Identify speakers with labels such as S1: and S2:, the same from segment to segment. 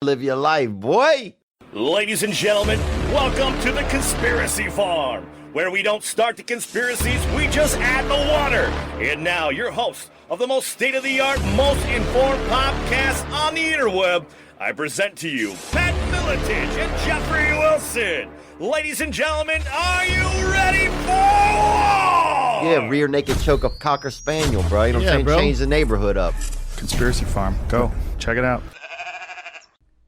S1: Live your life, boy.
S2: Ladies and gentlemen, welcome to the Conspiracy Farm, where we don't start the conspiracies, we just add the water. And now, your host of the most state-of-the-art, most informed podcast on the interweb, I present to you Pat Miletich and Jeffrey Wilson. Ladies and gentlemen, are you ready for war?
S1: Yeah, rear naked choke a Cocker Spaniel, bro. You know what I'm saying?
S3: Bro.
S1: Change the neighborhood up.
S3: Conspiracy Farm. Go. Check it out.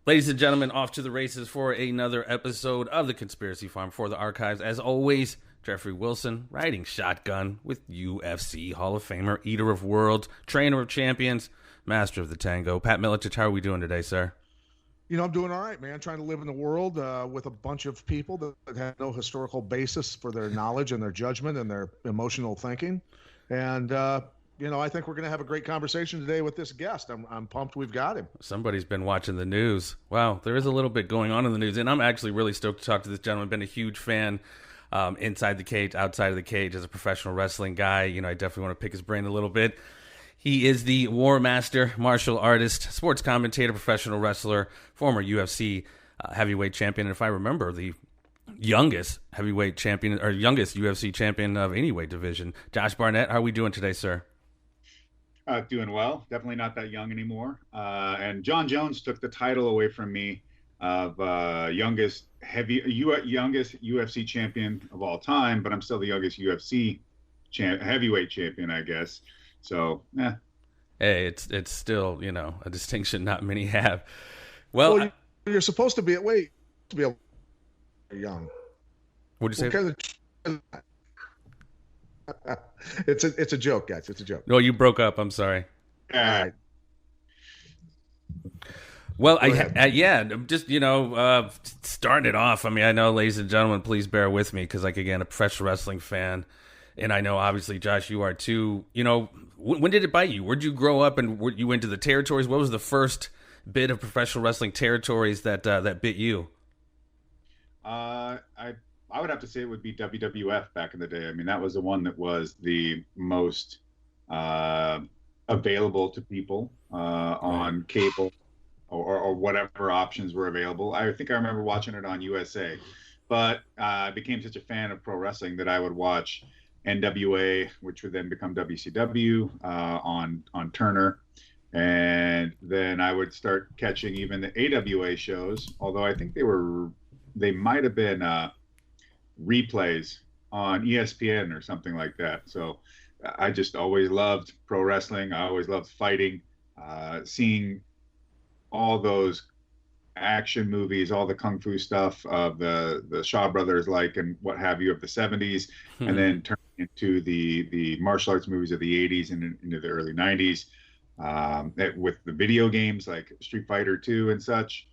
S4: Ladies and gentlemen, off to the races for another episode of the Conspiracy Farm for the archives. As always, Jeffrey Wilson riding shotgun with UFC Hall of Famer, Eater of Worlds, Trainer of Champions, Master of the Tango. Pat Miletich, how are we doing today, sir?
S5: You know, I'm doing all right, man. Trying to live in the world with a bunch of people that have no historical basis for their knowledge and their judgment and their emotional thinking. And, you know, I think we're going to have a great conversation today with this guest. I'm pumped we've got him.
S4: Somebody's been watching the news. Wow, there is a little bit going on in the news, and I'm actually really stoked to talk to this gentleman. Been a huge fan inside the cage, outside of the cage as a professional wrestling guy. You know, I definitely want to pick his brain a little bit. He is the War Master, martial artist, sports commentator, professional wrestler, former UFC heavyweight champion, and if I remember, the youngest heavyweight champion or youngest UFC champion of any weight division. Josh Barnett, how are we doing today, sir?
S6: Doing well. Definitely not that young anymore. And John Jones took the title away from me of youngest UFC champion of all time, but I'm still the youngest UFC heavyweight champion, I guess. So, yeah.
S4: Hey, it's still, you know, a distinction not many have. Well,
S5: you're supposed to be young.
S4: What'd you say?
S5: It's a joke, guys. It's a joke.
S4: No, you broke up. I'm sorry.
S5: All right.
S4: Well, just, you know, starting it off. I mean, I know, ladies and gentlemen, please bear with me because, like, again, a professional wrestling fan. And I know, obviously, Josh, you are too. You know, when did it bite you? Where'd you grow up, and were you into the territories? What was the first bit of professional wrestling territories that bit you?
S6: I would have to say it would be WWF back in the day. I mean, that was the one that was the most available to people on cable or whatever options were available. I think I remember watching it on USA, but I became such a fan of pro wrestling that I would watch NWA, which would then become WCW on Turner. And then I would start catching even the AWA shows, although I think they might have been replays on ESPN or something like that. So I just always loved pro wrestling. I always loved fighting, seeing all those action movies, all the kung fu stuff of the Shaw Brothers, like, and what have you, of the 70s, and then turning into the martial arts movies of the 80s and into the early 90s, with the video games like Street Fighter 2 and such.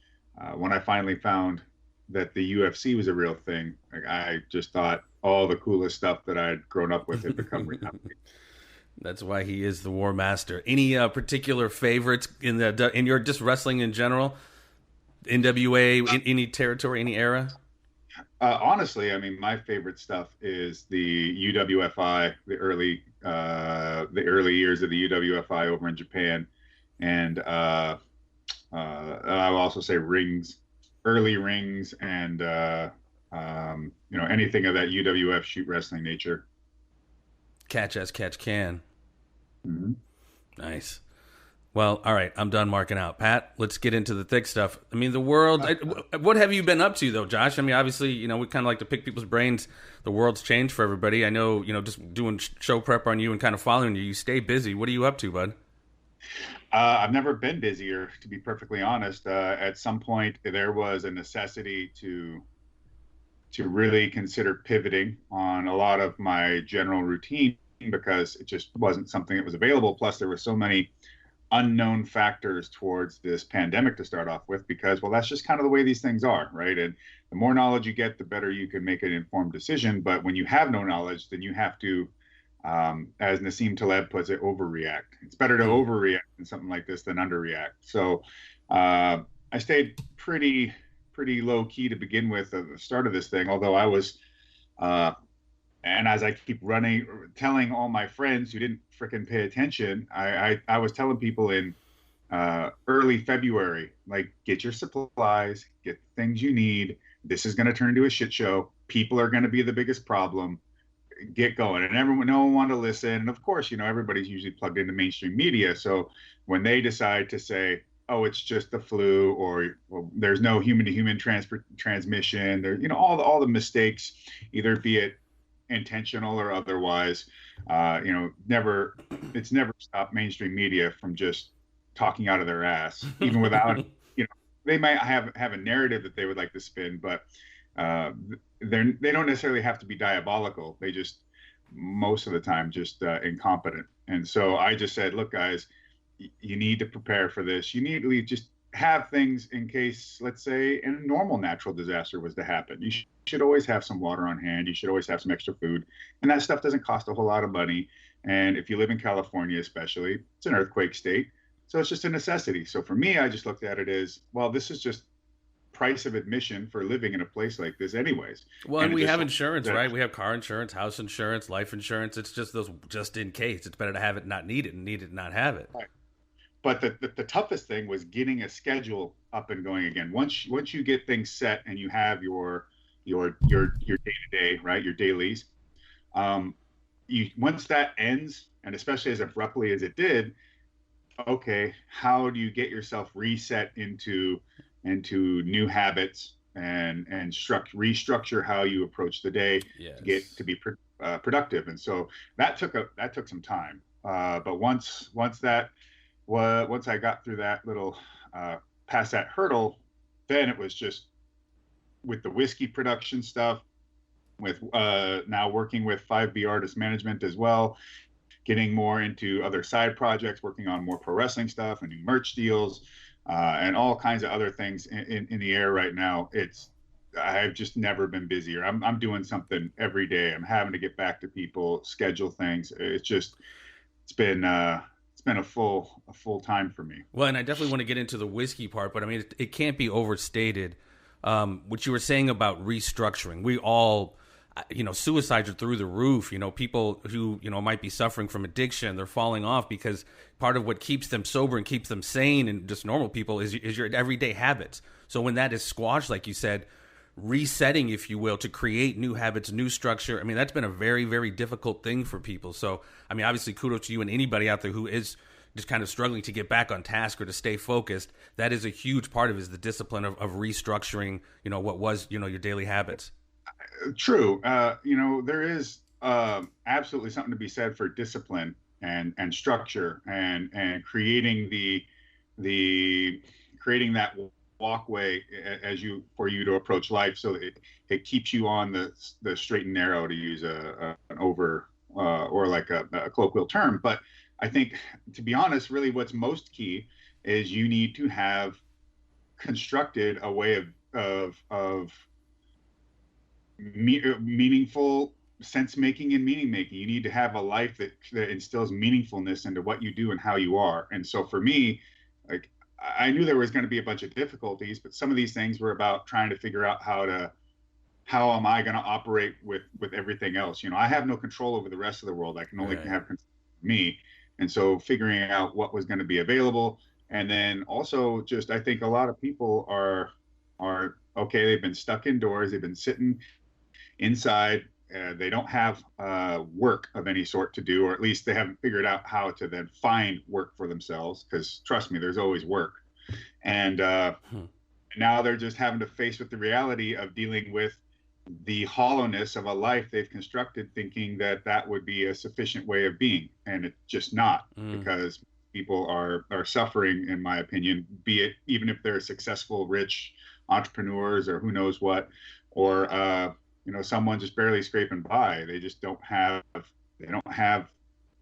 S6: When I finally found that the UFC was a real thing, like, I just thought all the coolest stuff that I had grown up with had become reality.
S4: That's why he is the War Master. Any particular favorites in your just wrestling in general? NWA, any territory, any era?
S6: Honestly, I mean, my favorite stuff is the UWFI, the early years of the UWFI over in Japan, and I will also say early rings, and you know, anything of that UWF shoot wrestling nature.
S4: Catch as catch can.
S6: Mm-hmm.
S4: Nice. Well, all right, I'm done marking out. Pat, let's get into the thick stuff. I mean, the world, what have you been up to, though, Josh? I mean, obviously, you know, we kind of like to pick people's brains. The world's changed for everybody. I know, you know, just doing show prep on you and kind of following you, you stay busy. What are you up to, bud?
S6: I've never been busier, to be perfectly honest. At some point, there was a necessity to really consider pivoting on a lot of my general routine because it just wasn't something that was available. Plus, there were so many unknown factors towards this pandemic to start off with, because, well, that's just kind of the way these things are, right? And the more knowledge you get, the better you can make an informed decision. But when you have no knowledge, then you have to, as Nassim Taleb puts it, overreact. It's better to overreact in something like this than underreact. So I stayed pretty low key to begin with at the start of this thing, although I was, and as I keep telling all my friends who didn't frickin' pay attention, I was telling people in early February, like get your supplies, get things you need. This is going to turn into a shit show. People are going to be the biggest problem. Get going. And no one wanted to listen. And of course, everybody's usually plugged into mainstream media. So when they decide to say, oh, it's just the flu, or well, there's no human-to-human transmission, there, all the mistakes, either be it intentional or otherwise, it's never stopped mainstream media from just talking out of their ass, even without, they might have a narrative that they would like to spin, but they don't necessarily have to be diabolical. They just, most of the time, just incompetent. And so I just said, look, guys, you need to prepare for this. You need to just have things in case, let's say, a normal natural disaster was to happen. You should always have some water on hand. You should always have some extra food. And that stuff doesn't cost a whole lot of money. And if you live in California, especially, it's an earthquake state. So it's just a necessity. So for me, I just looked at it as, well, this is just price of admission for living in a place like this anyways.
S4: Well, and we have insurance, right? We have car insurance, house insurance, life insurance. It's just those just in case. It's better to have it not need it and need it not have it.
S6: Right. But the toughest thing was getting a schedule up and going again. Once you get things set and you have your day-to-day, right, your dailies, once that ends, and especially as abruptly as it did, okay, how do you get yourself reset into new habits and restructure how you approach the day to get to be productive? And so that took some time. But once I got through that little past that hurdle, then it was just with the whiskey production stuff, with now working with 5B Artist Management as well, getting more into other side projects, working on more pro wrestling stuff and new merch deals, and all kinds of other things in the air right now. I've just never been busier. I'm doing something every day. I'm having to get back to people, schedule things. It's been a full time for me.
S4: Well, and I definitely want to get into the whiskey part, but I mean, it can't be overstated. What you were saying about restructuring, we all, suicides are through the roof. People who, might be suffering from addiction, they're falling off because part of what keeps them sober and keeps them sane and just normal people is your everyday habits. So when that is squashed, like you said, resetting, if you will, to create new habits, new structure. I mean, that's been a very, very difficult thing for people. So, I mean, obviously kudos to you and anybody out there who is just kind of struggling to get back on task or to stay focused. That is a huge part of it, is the discipline of restructuring, what was, your daily habits.
S6: True. There is absolutely something to be said for discipline and structure and creating creating that walkway for you to approach life, so it keeps you on the straight and narrow, to use an over or like a colloquial term. But I think, to be honest, really what's most key is you need to have constructed a way of meaningful sense making and meaning making. You need to have a life that instills meaningfulness into what you do and how you are. And so for me, like, I knew there was going to be a bunch of difficulties, but some of these things were about trying to figure out how am I going to operate with everything else. I have no control over the rest of the world. I can only have control of me. And so figuring out what was going to be available. And then also just, I think a lot of people are okay. They've been stuck indoors. They've been sitting inside. They don't have work of any sort to do, or at least they haven't figured out how to then find work for themselves. Because trust me, there's always work. And now they're just having to face with the reality of dealing with the hollowness of a life they've constructed, thinking that would be a sufficient way of being. And it's just not, because people are suffering, in my opinion, be it even if they're successful, rich entrepreneurs or who knows what, or someone just barely scraping by. They just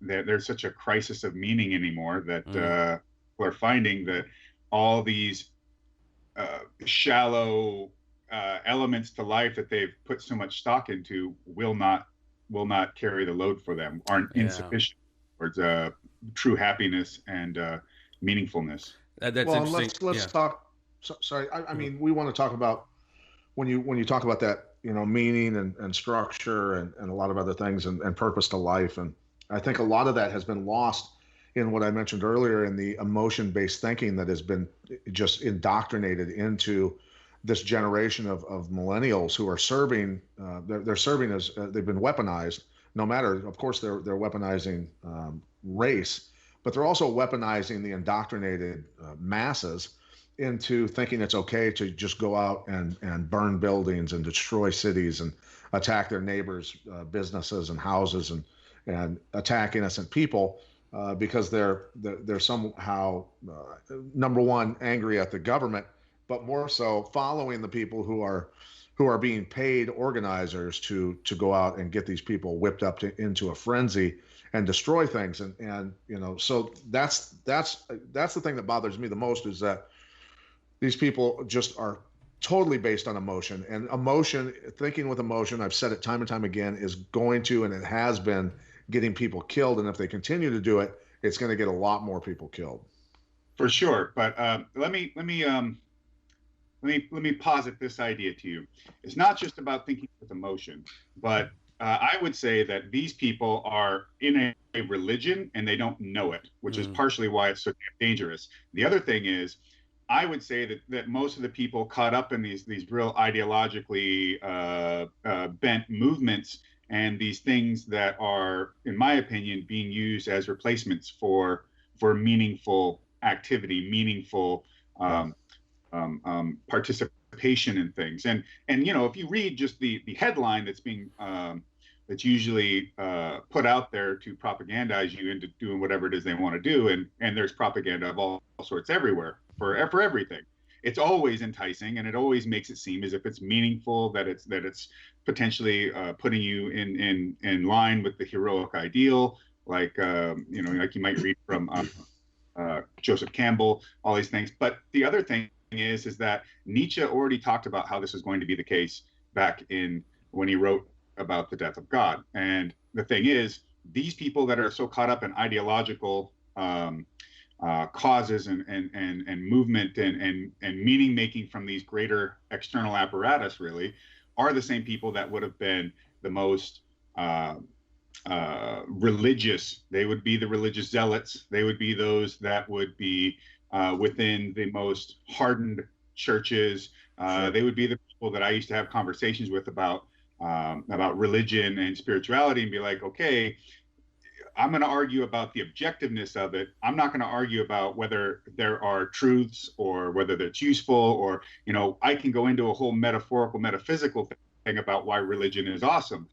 S6: there's such a crisis of meaning anymore that people are finding that all these shallow elements to life that they've put so much stock into will not carry the load for them, aren't insufficient towards true happiness and meaningfulness.
S4: That's
S5: well,
S4: interesting.
S5: let's talk. Sorry, I mean, we want to talk about when you talk about that, meaning and structure and a lot of other things and purpose to life. And I think a lot of that has been lost in what I mentioned earlier in the emotion-based thinking that has been just indoctrinated into this generation of millennials who are serving. They're serving as they've been weaponized. No matter, of course, they're weaponizing race, but they're also weaponizing the indoctrinated masses into thinking it's okay to just go out and burn buildings and destroy cities and attack their neighbors' businesses and houses and attack innocent people because they're somehow number one, angry at the government, but more so following the people who are being paid organizers to go out and get these people whipped up into a frenzy and destroy things. And so that's the thing that bothers me the most, is that these people just are totally based on emotion, and emotion, thinking with emotion, I've said it time and time again, is going to, and it has been, getting people killed. And if they continue to do it, it's going to get a lot more people killed.
S6: For sure. But let me posit this idea to you. It's not just about thinking with emotion, but I would say that these people are in a religion and they don't know it, which is partially why it's so dangerous. The other thing is, I would say that most of the people caught up in these real ideologically bent movements and these things that are, in my opinion, being used as replacements for meaningful activity, meaningful participation in things. And if you read just the headline that's being that's usually put out there to propagandize you into doing whatever it is they want to do, and there's propaganda of all sorts everywhere for everything. It's always enticing, and it always makes it seem as if it's meaningful, that it's potentially putting you in line with the heroic ideal, like like you might read from Joseph Campbell, all these things. But the other thing is that Nietzsche already talked about how this is going to be the case back when he wrote about the death of God. And the thing is, these people that are so caught up in ideological causes and movement and meaning making from these greater external apparatus really are the same people that would have been the most religious. They would be the religious zealots. They would be those that would be within the most hardened churches. Sure. They would be the people that I used to have conversations with about religion and spirituality and be like, okay, I'm going to argue about the objectiveness of it. I'm not going to argue about whether there are truths or whether that's useful, or, I can go into a whole metaphorical, metaphysical thing about why religion is awesome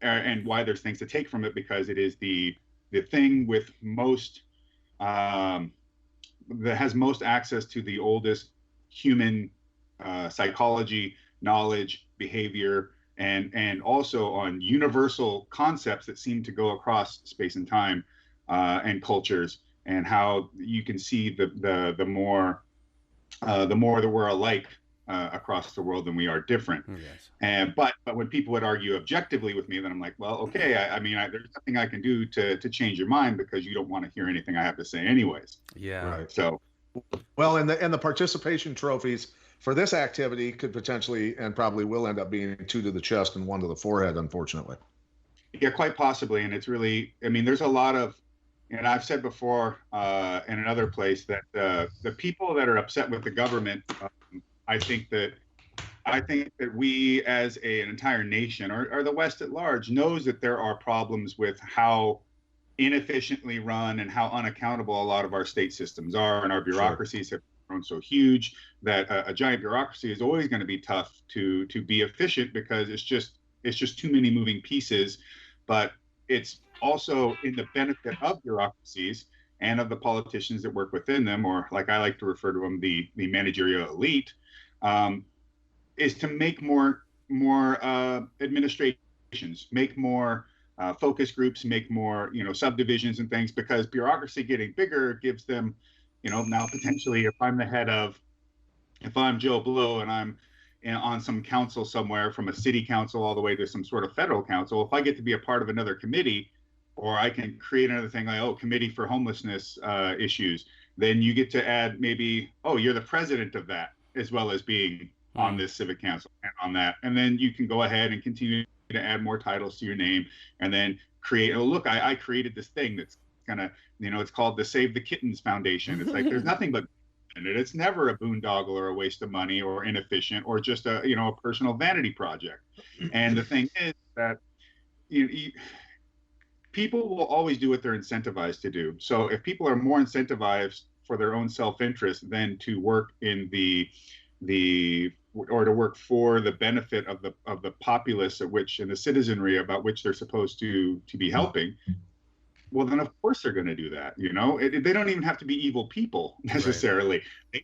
S6: and why there's things to take from it, because it is the thing with most, that has most access to the oldest human psychology, knowledge, behavior, and also on universal concepts that seem to go across space and time and cultures, and how you can see the more that we're alike across the world than we are different. Yes. But when people would argue objectively with me, then I'm like, well, okay, there's nothing I can do to change your mind, because you don't want to hear anything I have to say anyways. Yeah.
S5: Right.
S6: So,
S5: well, and the participation trophies for this activity could potentially, and probably will, end up being 2 to the chest and 1 to the forehead, unfortunately.
S6: Yeah, quite possibly. And it's really, there's a lot of, and I've said before in another place that the people that are upset with the government, I think that we as an entire nation, or the West at large, knows that there are problems with how inefficiently run and how unaccountable a lot of our state systems are, and our bureaucracies have grown so huge that a giant bureaucracy is always going to be tough to be efficient, because it's just too many moving pieces. But it's also in the benefit of bureaucracies and of the politicians that work within them, or like I like to refer to them, the managerial elite, is to make more administrations, make more focus groups, make more subdivisions and things, because bureaucracy getting bigger gives them, now potentially, if I'm Joe Blow and I'm on some council somewhere, from a city council all the way to some sort of federal council, if I get to be a part of another committee, or I can create another thing like, committee for homelessness issues, then you get to add maybe, you're the president of that, as well as being on this civic council and on that. And then you can go ahead and continue to add more titles to your name, and then create, look, I created this thing gonna, it's called the Save the Kittens Foundation. It's like there's nothing but in it. It's never a boondoggle or a waste of money or inefficient or just a personal vanity project. And the thing is that people will always do what they're incentivized to do. So if people are more incentivized for their own self-interest than to work in or to work for the benefit of the populace and the citizenry about which they're supposed to be helping, well, then of course they're going to do that. They don't even have to be evil people necessarily. Right.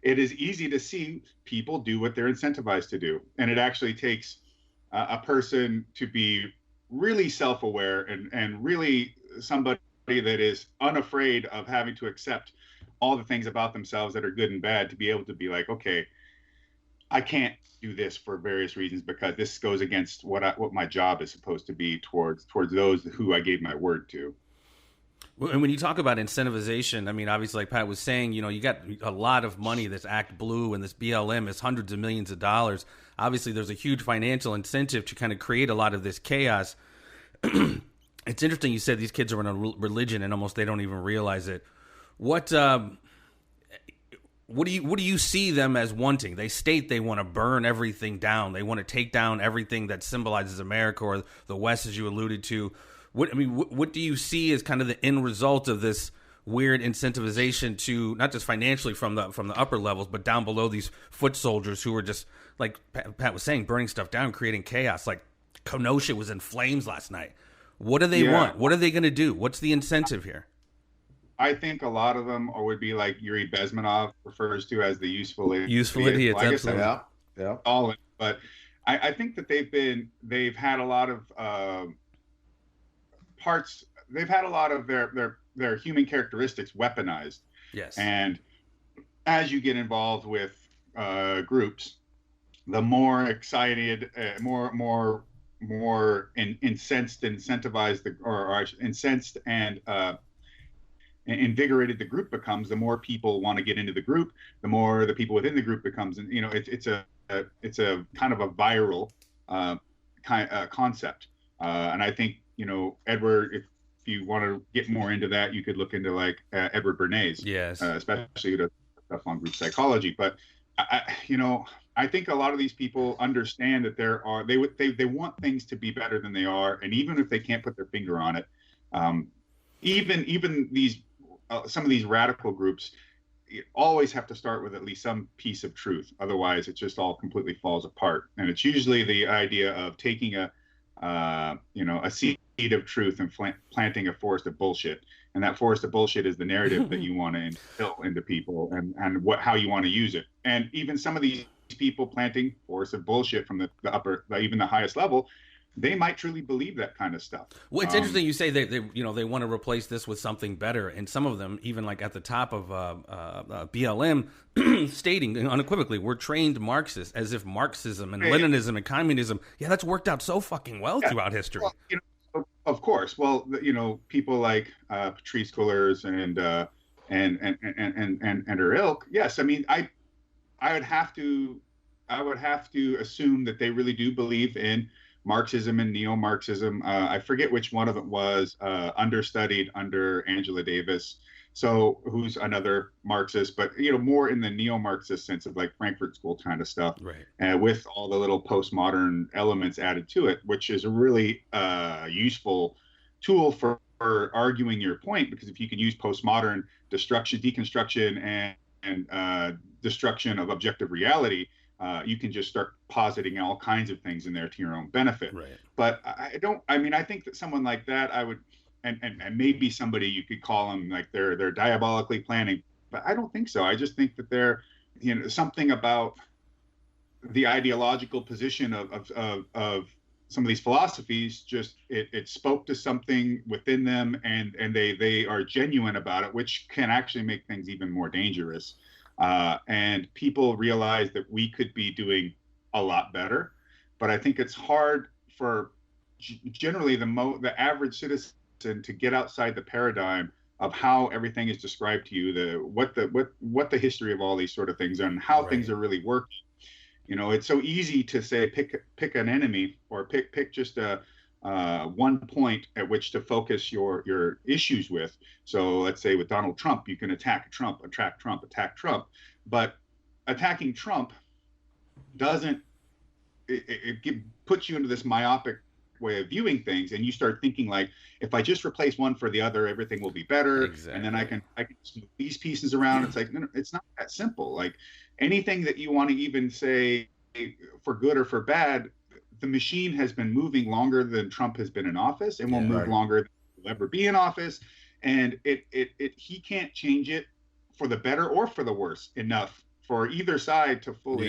S6: It is easy to see people do what they're incentivized to do, and it actually takes a person to be really self-aware and really somebody that is unafraid of having to accept all the things about themselves that are good and bad, to be able to be like, okay, I can't do this for various reasons because this goes against what my job is supposed to be towards those who I gave my word to.
S4: And when you talk about incentivization, I mean, obviously, like Pat was saying, you got a lot of money. This Act Blue and this BLM is hundreds of millions of dollars. Obviously, there's a huge financial incentive to kind of create a lot of this chaos. It's interesting you said these kids are in a religion and almost they don't even realize it. What do you see them as wanting? They state they want to burn everything down. They want to take down everything that symbolizes America or the West, as you alluded to. What do you see as kind of the end result of this weird incentivization to not just financially from the upper levels, but down below these foot soldiers who are just, like Pat was saying, burning stuff down, creating chaos? Like Kenosha was in flames last night. What do they want? What are they going to do? What's the incentive here?
S6: I think a lot of them would be like Yuri Bezmenov refers to as the useful idiots.
S4: Absolutely.
S5: Yeah.
S6: All it, but I think that they've had a lot of parts. They've had a lot of their human characteristics weaponized.
S4: Yes.
S6: And as you get involved with groups, the more excited, more incensed, incentivized, or incensed and invigorated the group becomes, the more people want to get into the group, the more the people within the group becomes, and it's a kind of a viral concept. And I think Edward, if you want to get more into that, you could look into like Edward Bernays,
S4: yes,
S6: especially the stuff on group psychology. But I think a lot of these people understand that they want things to be better than they are, and even if they can't put their finger on it, even these some of these radical groups always have to start with at least some piece of truth. Otherwise, it just all completely falls apart. And it's usually the idea of taking a seed of truth and planting a forest of bullshit. And that forest of bullshit is the narrative that you want to instill into people and how you want to use it. And even some of these people planting forests of bullshit from the upper, even the highest level, they might truly believe that kind of stuff.
S4: Well, it's interesting you say they want to replace this with something better, and some of them, even like at the top of BLM, stating unequivocally, we're trained Marxists, as if Marxism and Leninism and communism, that's worked out so fucking well throughout history.
S6: Well, of course. Well, people like Patrice Cullors and her ilk. Yes, I mean, I would have to assume that they really do believe in Marxism and neo-Marxism. I forget which one of it was understudied under Angela Davis, so who's another Marxist, but more in the neo-Marxist sense of like Frankfurt School kind of stuff,
S4: right?
S6: With all the little postmodern elements added to it, which is a really useful tool for arguing your point, because if you can use postmodern deconstruction, and destruction of objective reality, you can just start positing all kinds of things in there to your own benefit.
S4: Right.
S6: But I think that someone like that, I would, and maybe somebody you could call them like they're diabolically planning, but I don't think so. I just think that they're, something about the ideological position of some of these philosophies, just it spoke to something within them, and they are genuine about it, which can actually make things even more dangerous. And people realize that we could be doing a lot better, but I think it's hard for generally the average citizen to get outside the paradigm of how everything is described to you, what the history of all these sort of things are, and how things are really working. It's so easy to say pick an enemy, or pick just a one point at which to focus your issues with. So let's say with Donald Trump, you can attack Trump, attack Trump, but attacking Trump doesn't, it puts you into this myopic way of viewing things, and you start thinking like, if I just replace one for the other, everything will be better.
S4: Exactly.
S6: And then I can move these pieces around. It's like, no, it's not that simple. Like anything that you want to even say for good or for bad, the machine has been moving longer than Trump has been in office, and will move longer than he'll ever be in office. And he can't change it for the better or for the worse enough for either side to fully.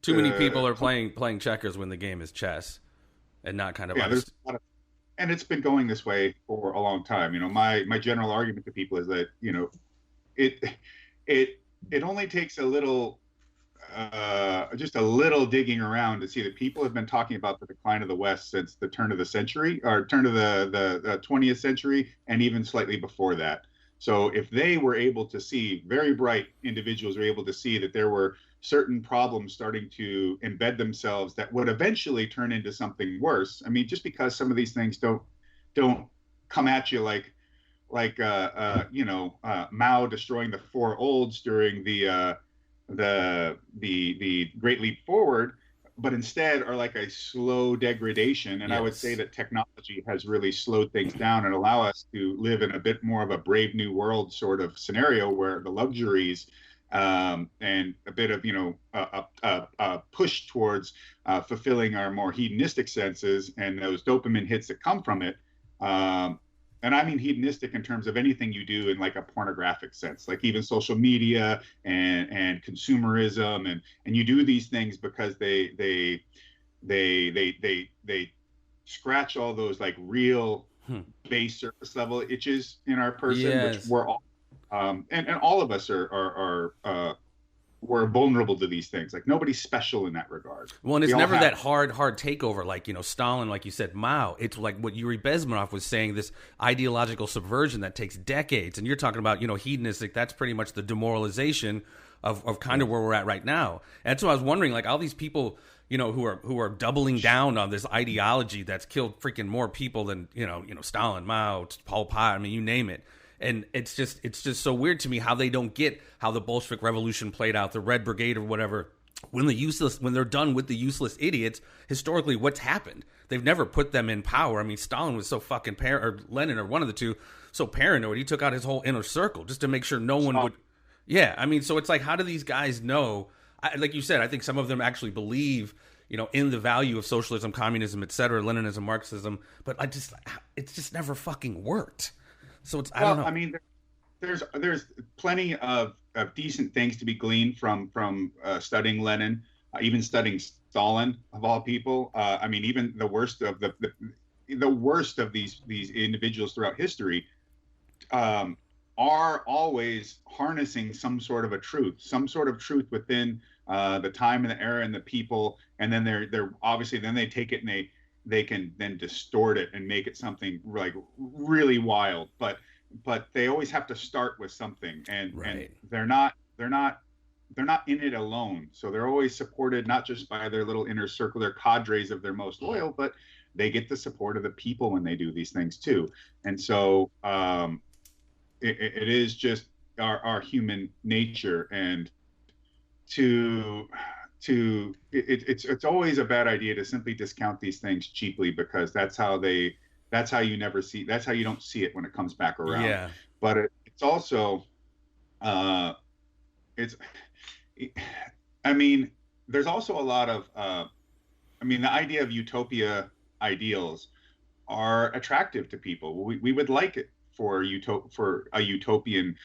S4: Too many people are playing checkers when the game is chess, and not kind of.
S6: Yeah, there's a lot of, and it's been going this way for a long time. You know, my general argument to people is that, you know, it only takes a little. Just a little digging around to see that people have been talking about the decline of the West since the turn of the century, or turn of the 20th century, and even slightly before that. So if they were able to see, very bright individuals were able to see that there were certain problems starting to embed themselves that would eventually turn into something worse. I mean, just because some of these things don't come at you like Mao destroying the four olds during the Great Leap Forward, but instead are like a slow degradation. And I would say that technology has really slowed things down and allow us to live in a bit more of a Brave New World sort of scenario where the luxuries and a bit of, a push towards fulfilling our more hedonistic senses and those dopamine hits that come from it. And I mean hedonistic in terms of anything you do in like a pornographic sense, like even social media and consumerism, and you do these things because they scratch all those like real base surface level itches in our person, which we're all and all of us we're vulnerable to these things. Like nobody's special in that regard.
S4: Well, and it's never that hard takeover, like, Stalin, like you said, Mao. It's like what Yuri Bezmenov was saying, this ideological subversion that takes decades. And you're talking about, hedonistic, that's pretty much the demoralization of kind of where we're at right now. And so I was wondering, like, all these people, who are doubling down on this ideology that's killed freaking more people than, Stalin, Mao, Pol Pot, I mean, you name it. And it's just so weird to me how they don't get how the Bolshevik Revolution played out, the Red Brigade or whatever. When they're done with the useless idiots, historically, what's happened? They've never put them in power. I mean, Stalin was so fucking or Lenin or one of the two, so paranoid. He took out his whole inner circle just to make sure no one would. Yeah, I mean, so it's like, how do these guys know? Like you said, I think some of them actually believe, in the value of socialism, communism, etc., Leninism, Marxism, but it's just never fucking worked. So I don't know.
S6: I mean, there's plenty of decent things to be gleaned from studying Lenin, even studying Stalin of all people. I mean, even the worst of the worst of these individuals throughout history are always harnessing some sort of truth within the time and the era and the people, and then they're obviously then they take it and they can then distort it and make it something like really wild, but they always have to start with something, and they're not in it alone. So they're always supported not just by their little inner circle, their cadres of their most loyal, but they get the support of the people when they do these things too. And so it is just our human nature, and it's always a bad idea to simply discount these things cheaply, because that's how you don't see it when it comes back around.
S4: Yeah.
S6: But it's also there's also a lot of the idea of utopia ideals are attractive to people. We would like it for a utopian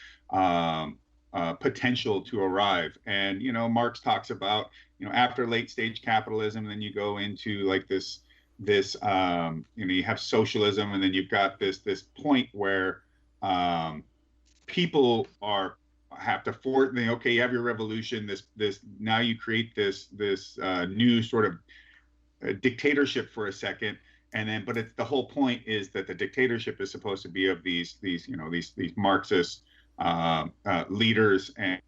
S6: potential to arrive. And Marx talks about after late stage capitalism, and then you go into like this you have socialism, and then you've got this point where people have to force. Okay, you have your revolution. This now you create this new sort of dictatorship for a second, and then but the whole point is that the dictatorship is supposed to be of these Marxist leaders and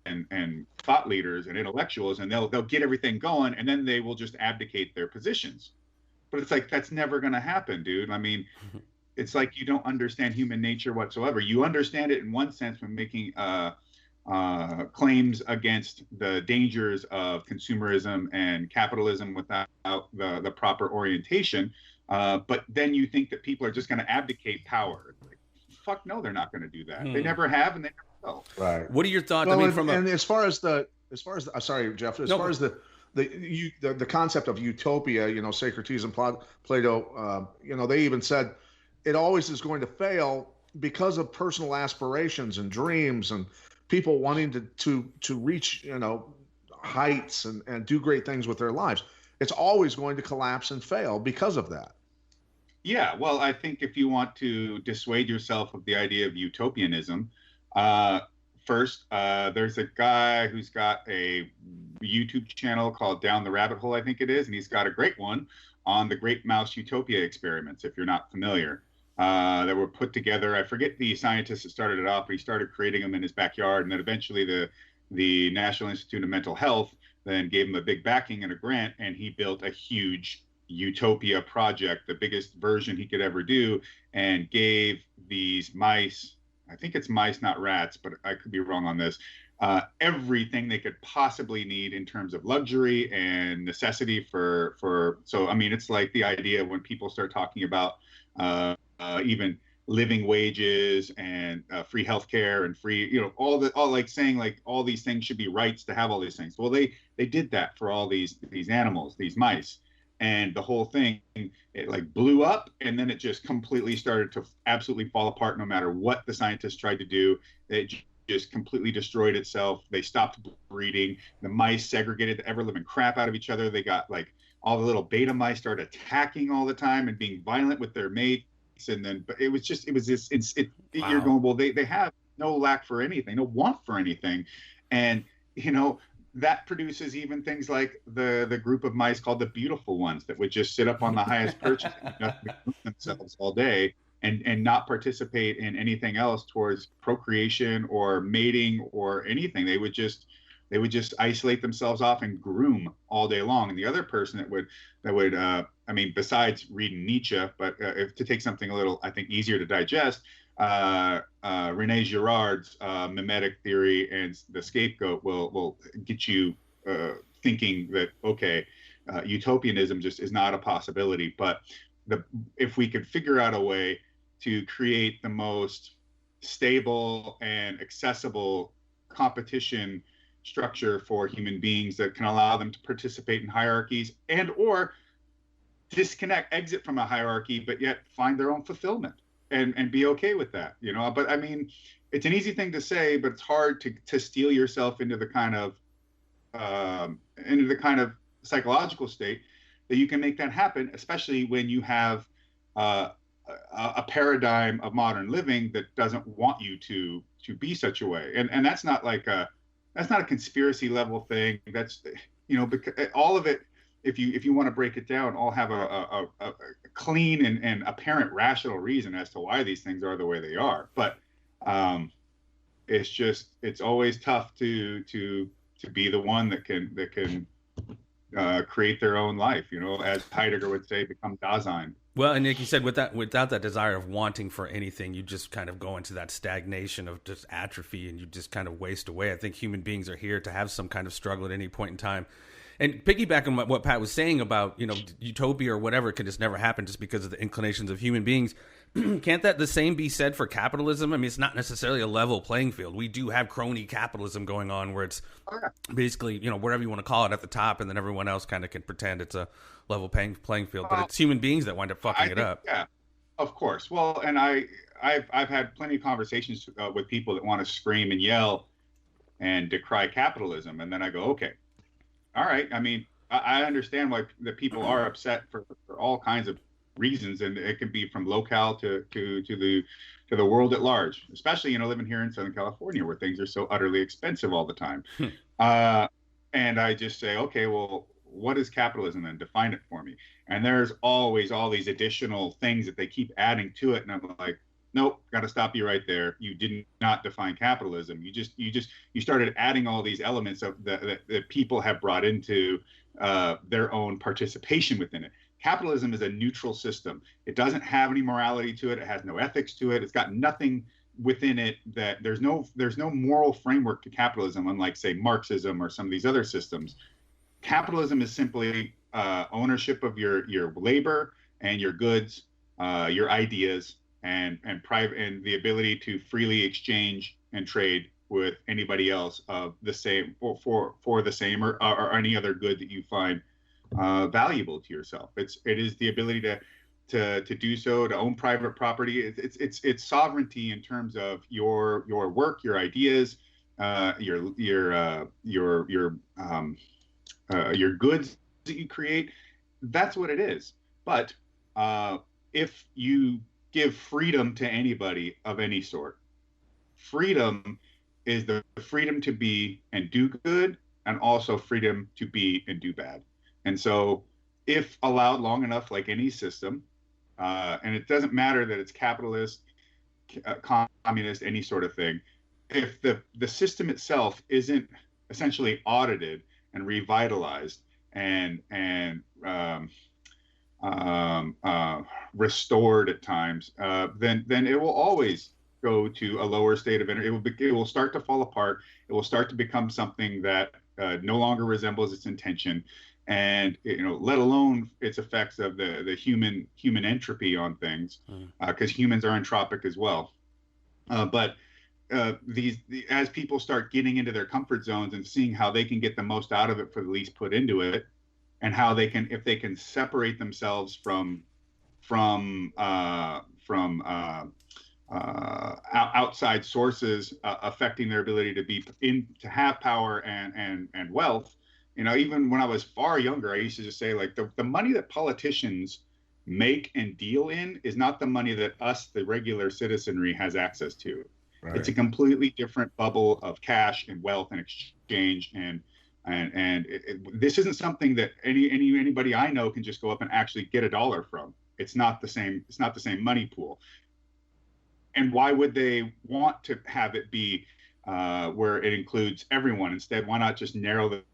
S6: thought leaders and intellectuals, and they'll get everything going, and then they will just abdicate their positions. But it's like, that's never going to happen, dude. I mean, it's like you don't understand human nature whatsoever. You understand it in one sense when making claims against the dangers of consumerism and capitalism without the proper orientation. But then you think that people are just going to abdicate power. Like, fuck no, they're not going to do that. They never have, and they never will.
S5: Right.
S4: What are your thoughts?
S5: Well,
S4: I mean,
S5: and as far as the sorry, Jeff, as far as the concept of utopia, Socrates and Plato, they even said it always is going to fail because of personal aspirations and dreams and people wanting to reach, heights and do great things with their lives. It's always going to collapse and fail because of that.
S6: Yeah, well, I think if you want to dissuade yourself of the idea of utopianism, first, there's a guy who's got a YouTube channel called Down the Rabbit Hole, I think it is, and he's got a great one on the Great Mouse Utopia experiments, if you're not familiar, that were put together. I forget the scientist that started it off, but he started creating them in his backyard, and then eventually the National Institute of Mental Health then gave him a big backing and a grant, and he built a huge utopia project, the biggest version he could ever do, and gave these mice, I think it's mice, not rats, but I could be wrong on this, everything they could possibly need in terms of luxury and necessity so I mean, it's like the idea when people start talking about even living wages and free healthcare and free, all like saying like all these things should be rights to have all these things. Well, they did that for all these animals, these mice, and the whole thing, it like blew up, and then it just completely started to absolutely fall apart. No matter what the scientists tried to do, it just completely destroyed itself. They stopped breeding. The mice segregated the ever living crap out of each other. They got like all the little beta mice started attacking all the time and being violent with their mates. And then, but it was this, wow. You're going, well, they have no lack for anything, no want for anything. And, that produces even things like the group of mice called the beautiful ones that would just sit up on the highest perches and themselves all day and not participate in anything else towards procreation or mating or anything. They would just isolate themselves off and groom all day long. And the other person that would I mean, besides reading Nietzsche, but if to take something a little, I think, easier to digest, Rene Girard's mimetic theory and the scapegoat will get you thinking that, okay, utopianism just is not a possibility. But if we could figure out a way to create the most stable and accessible competition structure for human beings that can allow them to participate in hierarchies and or exit from a hierarchy, but yet find their own fulfillment and be okay with that, But I mean, it's an easy thing to say, but it's hard to steel yourself into the kind of psychological state that you can make that happen, especially when you have a paradigm of modern living that doesn't want you to be such a way. And that's not like that's not a conspiracy level thing. That's, because all of it, if you want to break it down, all have a clean and apparent rational reason as to why these things are the way they are. But it's always tough to be the one that can create their own life. As Heidegger would say, become Dasein.
S4: Well, and like you said, without that desire of wanting for anything, you just kind of go into that stagnation of just atrophy, and you just kind of waste away. I think human beings are here to have some kind of struggle at any point in time. And piggyback on what Pat was saying about, utopia or whatever could just never happen just because of the inclinations of human beings. Can't the same be said for capitalism? I mean, it's not necessarily a level playing field. We do have crony capitalism going on where it's basically, whatever you want to call it at the top, and then everyone else kind of can pretend it's a level playing field. But it's human beings that wind up fucking it up.
S6: Yeah, of course. Well, and I've had plenty of conversations with people that want to scream and yell and decry capitalism. And then I go, okay, all right. I mean, I understand why the people are upset for all kinds of reasons, and it can be from locale to the world at large. Especially, living here in Southern California, where things are so utterly expensive all the time. And I just say, okay, well, what is capitalism then? Define it for me. And there's always all these additional things that they keep adding to it, and I'm like, nope, got to stop you right there. You did not define capitalism. You started adding all these elements of that people have brought into their own participation within it. Capitalism is a neutral system. It doesn't have any morality to it. It has no ethics to it. It's got nothing within it that there's no moral framework to capitalism, unlike, say, Marxism or some of these other systems. Capitalism is simply ownership of your labor and your goods, your ideas, and the ability to freely exchange and trade with anybody else of the same for the same or any other good that you find valuable to yourself. It is the ability to do so, to own private property. It's sovereignty in terms of your work, your ideas, your goods that you create. That's what it is. But if you give freedom to anybody of any sort, freedom is the freedom to be and do good, and also freedom to be and do bad. And so if allowed long enough, like any system, and it doesn't matter that it's capitalist, communist, any sort of thing, if the system itself isn't essentially audited and revitalized and restored at times, then it will always go to a lower state of energy. It will start to fall apart. It will start to become something that no longer resembles its intention, and let alone its effects of the human entropy on things, because humans are entropic as well. But as people start getting into their comfort zones and seeing how they can get the most out of it for the least put into it, and how if they can separate themselves from outside sources affecting their ability to have power and wealth. Even when I was far younger, I used to just say, like, the money that politicians make and deal in is not the money that us, the regular citizenry, has access to. Right. It's a completely different bubble of cash and wealth and exchange, and this isn't something that anybody I know can just go up and actually get $1 from. It's not the same. It's not the same money pool. And why would they want to have it be where it includes everyone? Instead, why not just narrow the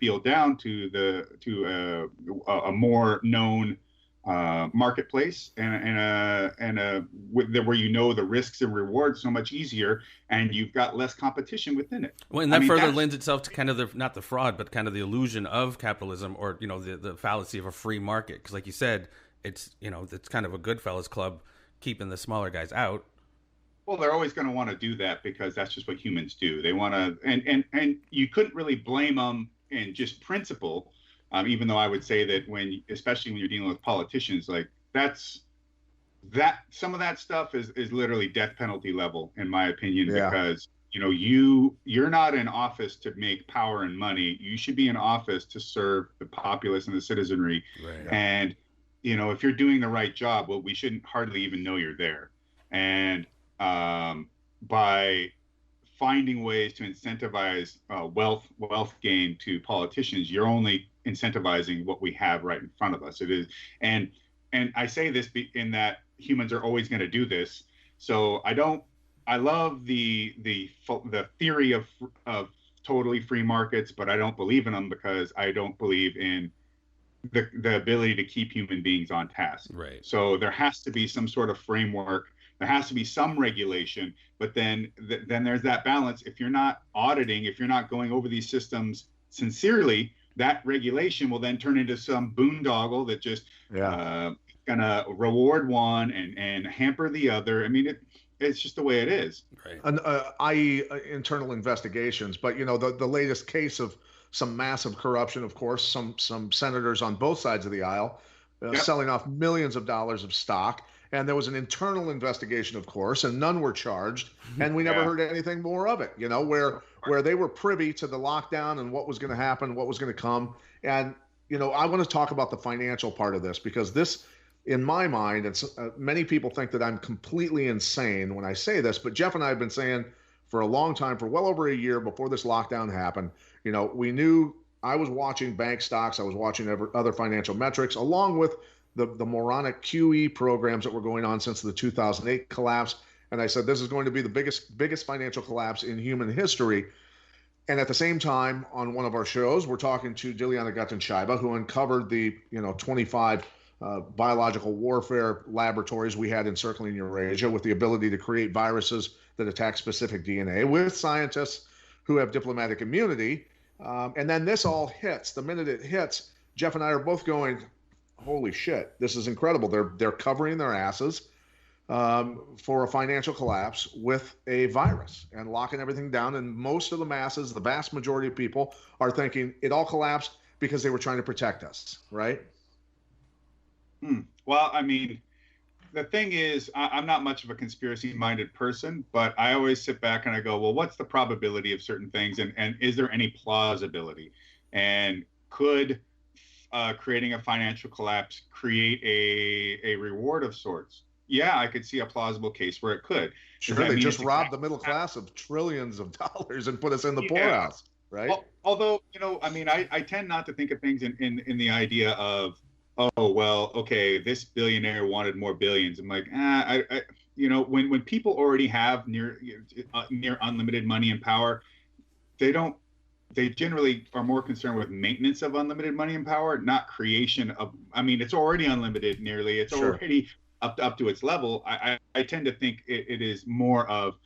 S6: field down to a more known marketplace and where the risks and rewards so much easier, and you've got less competition within it.
S4: Well, and that further lends itself to kind of not the fraud, but kind of the illusion of capitalism, or the fallacy of a free market. Because, like you said, it's kind of a Goodfellas club, keeping the smaller guys out.
S6: Well, they're always going to want to do that because that's just what humans do. They want to, and you couldn't really blame them in just principle, even though I would say that especially when you're dealing with politicians, like some of that stuff is literally death penalty level, in my opinion, because you're not in office to make power and money. You should be in office to serve the populace and the citizenry. Right. And if you're doing the right job, well, we shouldn't hardly even know you're there. And by finding ways to incentivize wealth gain to politicians, you're only incentivizing what we have right in front of us. It is, and I say this in that humans are always going to do this. So I love the theory of totally free markets, but I don't believe in them because I don't believe in the ability to keep human beings on task.
S4: Right.
S6: So there has to be some sort of framework. There has to be some regulation, but then there's that balance. If you're not auditing, if you're not going over these systems sincerely, that regulation will then turn into some boondoggle that just gonna reward one and hamper the other. I mean, it's just the way it is.
S4: Right.
S5: And i.e. internal investigations, but the latest case of some massive corruption, of course, some senators on both sides of the aisle selling off millions of dollars of stock. And there was an internal investigation, of course, and none were charged. And we never heard anything more of it, where they were privy to the lockdown and what was going to happen, what was going to come. And, I want to talk about the financial part of this, because this, in my mind, and many people think that I'm completely insane when I say this, but Jeff and I have been saying for a long time, for well over a year before this lockdown happened, we knew I was watching bank stocks, I was watching other financial metrics, along with the moronic QE programs that were going on since the 2008 collapse. And I said, this is going to be the biggest financial collapse in human history. And at the same time, on one of our shows, we're talking to Diliana Gutten-Schaiba, who uncovered the 25 biological warfare laboratories we had encircling Eurasia with the ability to create viruses that attack specific DNA, with scientists who have diplomatic immunity. And then this all hits. The minute it hits, Jeff and I are both going, holy shit, this is incredible. They're covering their asses for a financial collapse with a virus and locking everything down. And most of the masses, the vast majority of people, are thinking it all collapsed because they were trying to protect us, right?
S6: Well, I mean, the thing is, I'm not much of a conspiracy-minded person, but I always sit back and I go, well, what's the probability of certain things, and is there any plausibility? And could creating a financial collapse create a reward of sorts? Yeah, I could see a plausible case where it could.
S5: Sure, they just robbed the middle class of trillions of dollars and put us in the poorhouse, right?
S6: Well, although, I mean, I tend not to think of things in the idea of, oh, well, okay, this billionaire wanted more billions. I'm like, when people already have near unlimited money and power, they generally are more concerned with maintenance of unlimited money and power, not creation of, I mean, it's already unlimited nearly. It's already up to its level. I tend to think it is more of,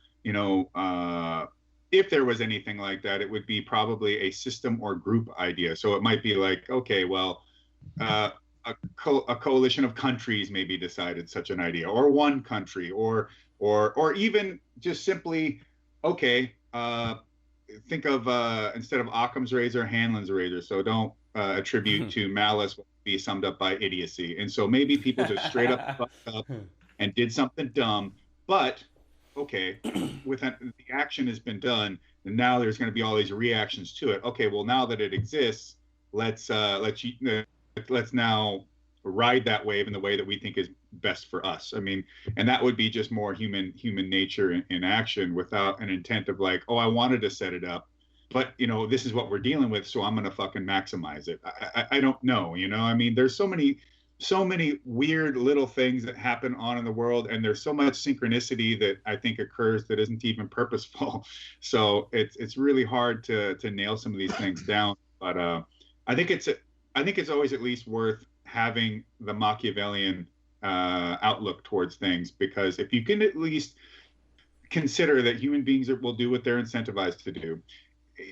S6: if there was anything like that, it would be probably a system or group idea. So it might be like, okay, well, a coalition of countries maybe decided such an idea, or one country, or even just simply, okay, think of instead of Occam's razor, Hanlon's razor. So don't attribute to malice what would be summed up by idiocy. And so maybe people just straight up fucked up and did something dumb. But okay, the action has been done, and now there's going to be all these reactions to it. Okay, well, now that it exists, let's now ride that wave in the way that we think is best for us. I mean, and that would be just more human nature in action, without an intent of like, oh, I wanted to set it up, but this is what we're dealing with, so I'm gonna fucking maximize it. I don't know, I mean, there's so many weird little things that happen on in the world, and there's so much synchronicity that I think occurs that isn't even purposeful. So it's really hard to nail some of these things down. But I think it's always at least worth having the Machiavellian outlook towards things, because if you can at least consider that human beings will do what they're incentivized to do,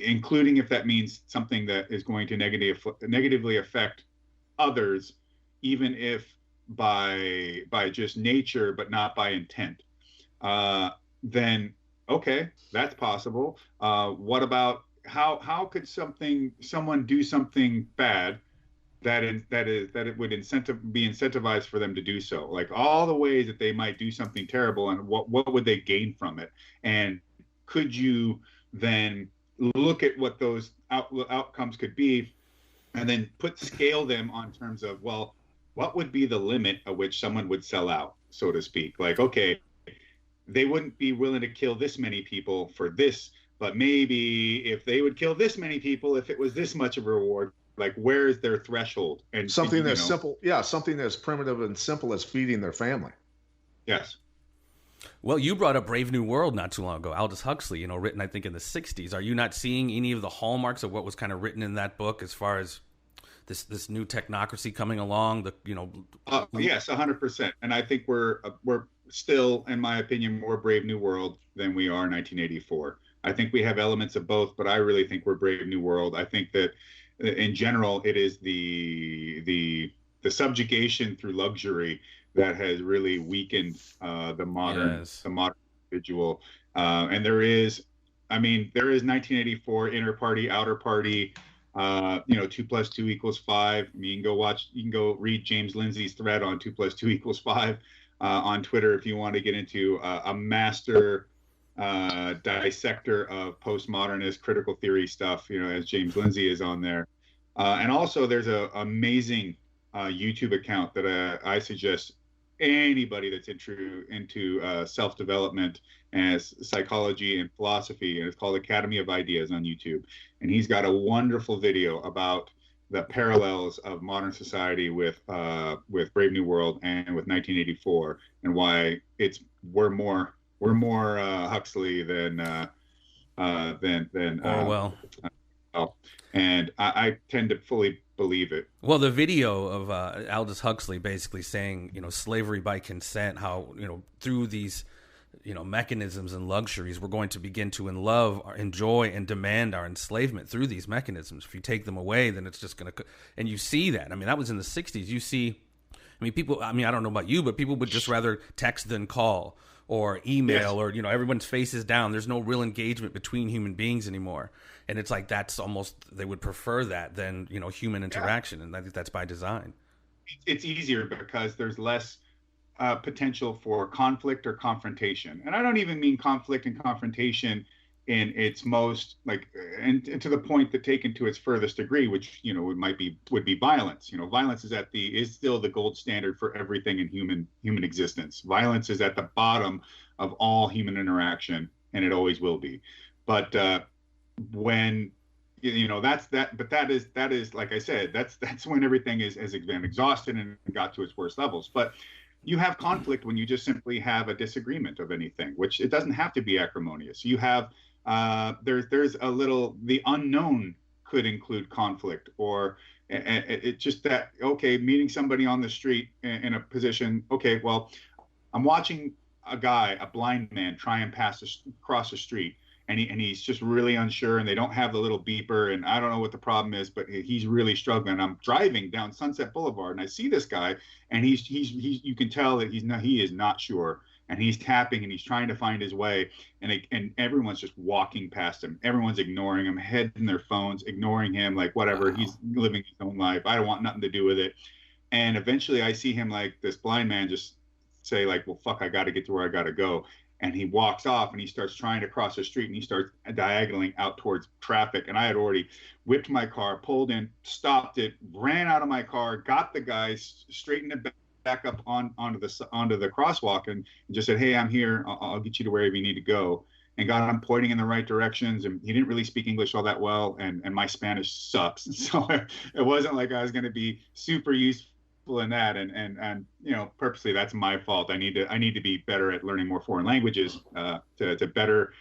S6: including if that means something that is going to negatively affect others, even if by just nature but not by intent, then okay, that's possible. What about how could someone do something bad that it would be incentivized for them to do so? Like all the ways that they might do something terrible, and what would they gain from it? And could you then look at what those outcomes could be, and then scale them on terms of, well, what would be the limit at which someone would sell out, so to speak? Like, okay, they wouldn't be willing to kill this many people for this, but maybe if they would kill this many people, if it was this much of a reward, like where is their threshold? And
S5: something as simple, something as primitive and simple as feeding their family.
S6: Yes.
S4: Well, you brought up Brave New World not too long ago, Aldous Huxley, written, I think, in the 60s. Are you not seeing any of the hallmarks of what was kind of written in that book as far as this new technocracy coming along?
S6: Yes, 100%. And I think we're still, in my opinion, more Brave New World than we are 1984. I think we have elements of both, but I really think we're Brave New World. I think that in general, it is the subjugation through luxury that has really weakened the modern individual. And there is 1984 inner party, outer party. 2 + 2 = 5. I mean, you can go read James Lindsay's thread on 2 + 2 = 5 on Twitter if you want to get into a master dissector of postmodernist critical theory stuff, as James Lindsay is on there. And also there's an amazing YouTube account that I suggest anybody that's into self-development and psychology and philosophy, and it's called Academy of Ideas on YouTube. And he's got a wonderful video about the parallels of modern society with Brave New World and with 1984, and why we're more Huxley than
S4: Orwell.
S6: And I tend to fully believe it.
S4: Well, the video of Aldous Huxley basically saying, slavery by consent, how, through these, mechanisms and luxuries, we're going to begin to enjoy and demand our enslavement through these mechanisms. If you take them away, then it's just going to, and you see that. I mean, that was in the 60s. You see, people, I don't know about you, but people would just rather text than call or email, or, everyone's face is down. There's no real engagement between human beings anymore. And it's like, that's almost, they would prefer that than, human interaction. And I think that's by design.
S6: It's easier because there's less potential for conflict or confrontation. And I don't even mean conflict and confrontation in its most and to the point that taken to its furthest degree, which, would be violence. Violence is still the gold standard for everything in human existence. Violence is at the bottom of all human interaction, and it always will be. But when that's that, but that is like I said, that's when everything has been exhausted and got to its worst levels. But you have conflict when you just simply have a disagreement of anything, which it doesn't have to be acrimonious. You have there's a little, the unknown could include conflict, or it just that, okay, meeting somebody on the street in a position, okay, well, I'm watching a blind man try and cross the street. And he's just really unsure, and they don't have the little beeper, and I don't know what the problem is, but he's really struggling. I'm driving down Sunset Boulevard, and I see this guy, and he's you can tell that he is not sure, and he's tapping, and he's trying to find his way, and everyone's just walking past him. Everyone's ignoring him, head in their phones, ignoring him, like whatever. Wow. He's living his own life. I don't want nothing to do with it. And eventually, I see him, like this blind man, just say like, well, fuck, I got to get to where I got to go. And he walks off, and he starts trying to cross the street, and he starts diagonaling out towards traffic. And I had already whipped my car, pulled in, stopped it, ran out of my car, got the guy, straightened it back up onto the crosswalk, and just said, hey, I'm here. I'll get you to wherever you need to go. And got him pointing in the right directions. And he didn't really speak English all that well, and my Spanish sucks. So it wasn't like I was going to be super useful in that, and purposely, that's my fault. I need to be better at learning more foreign languages to better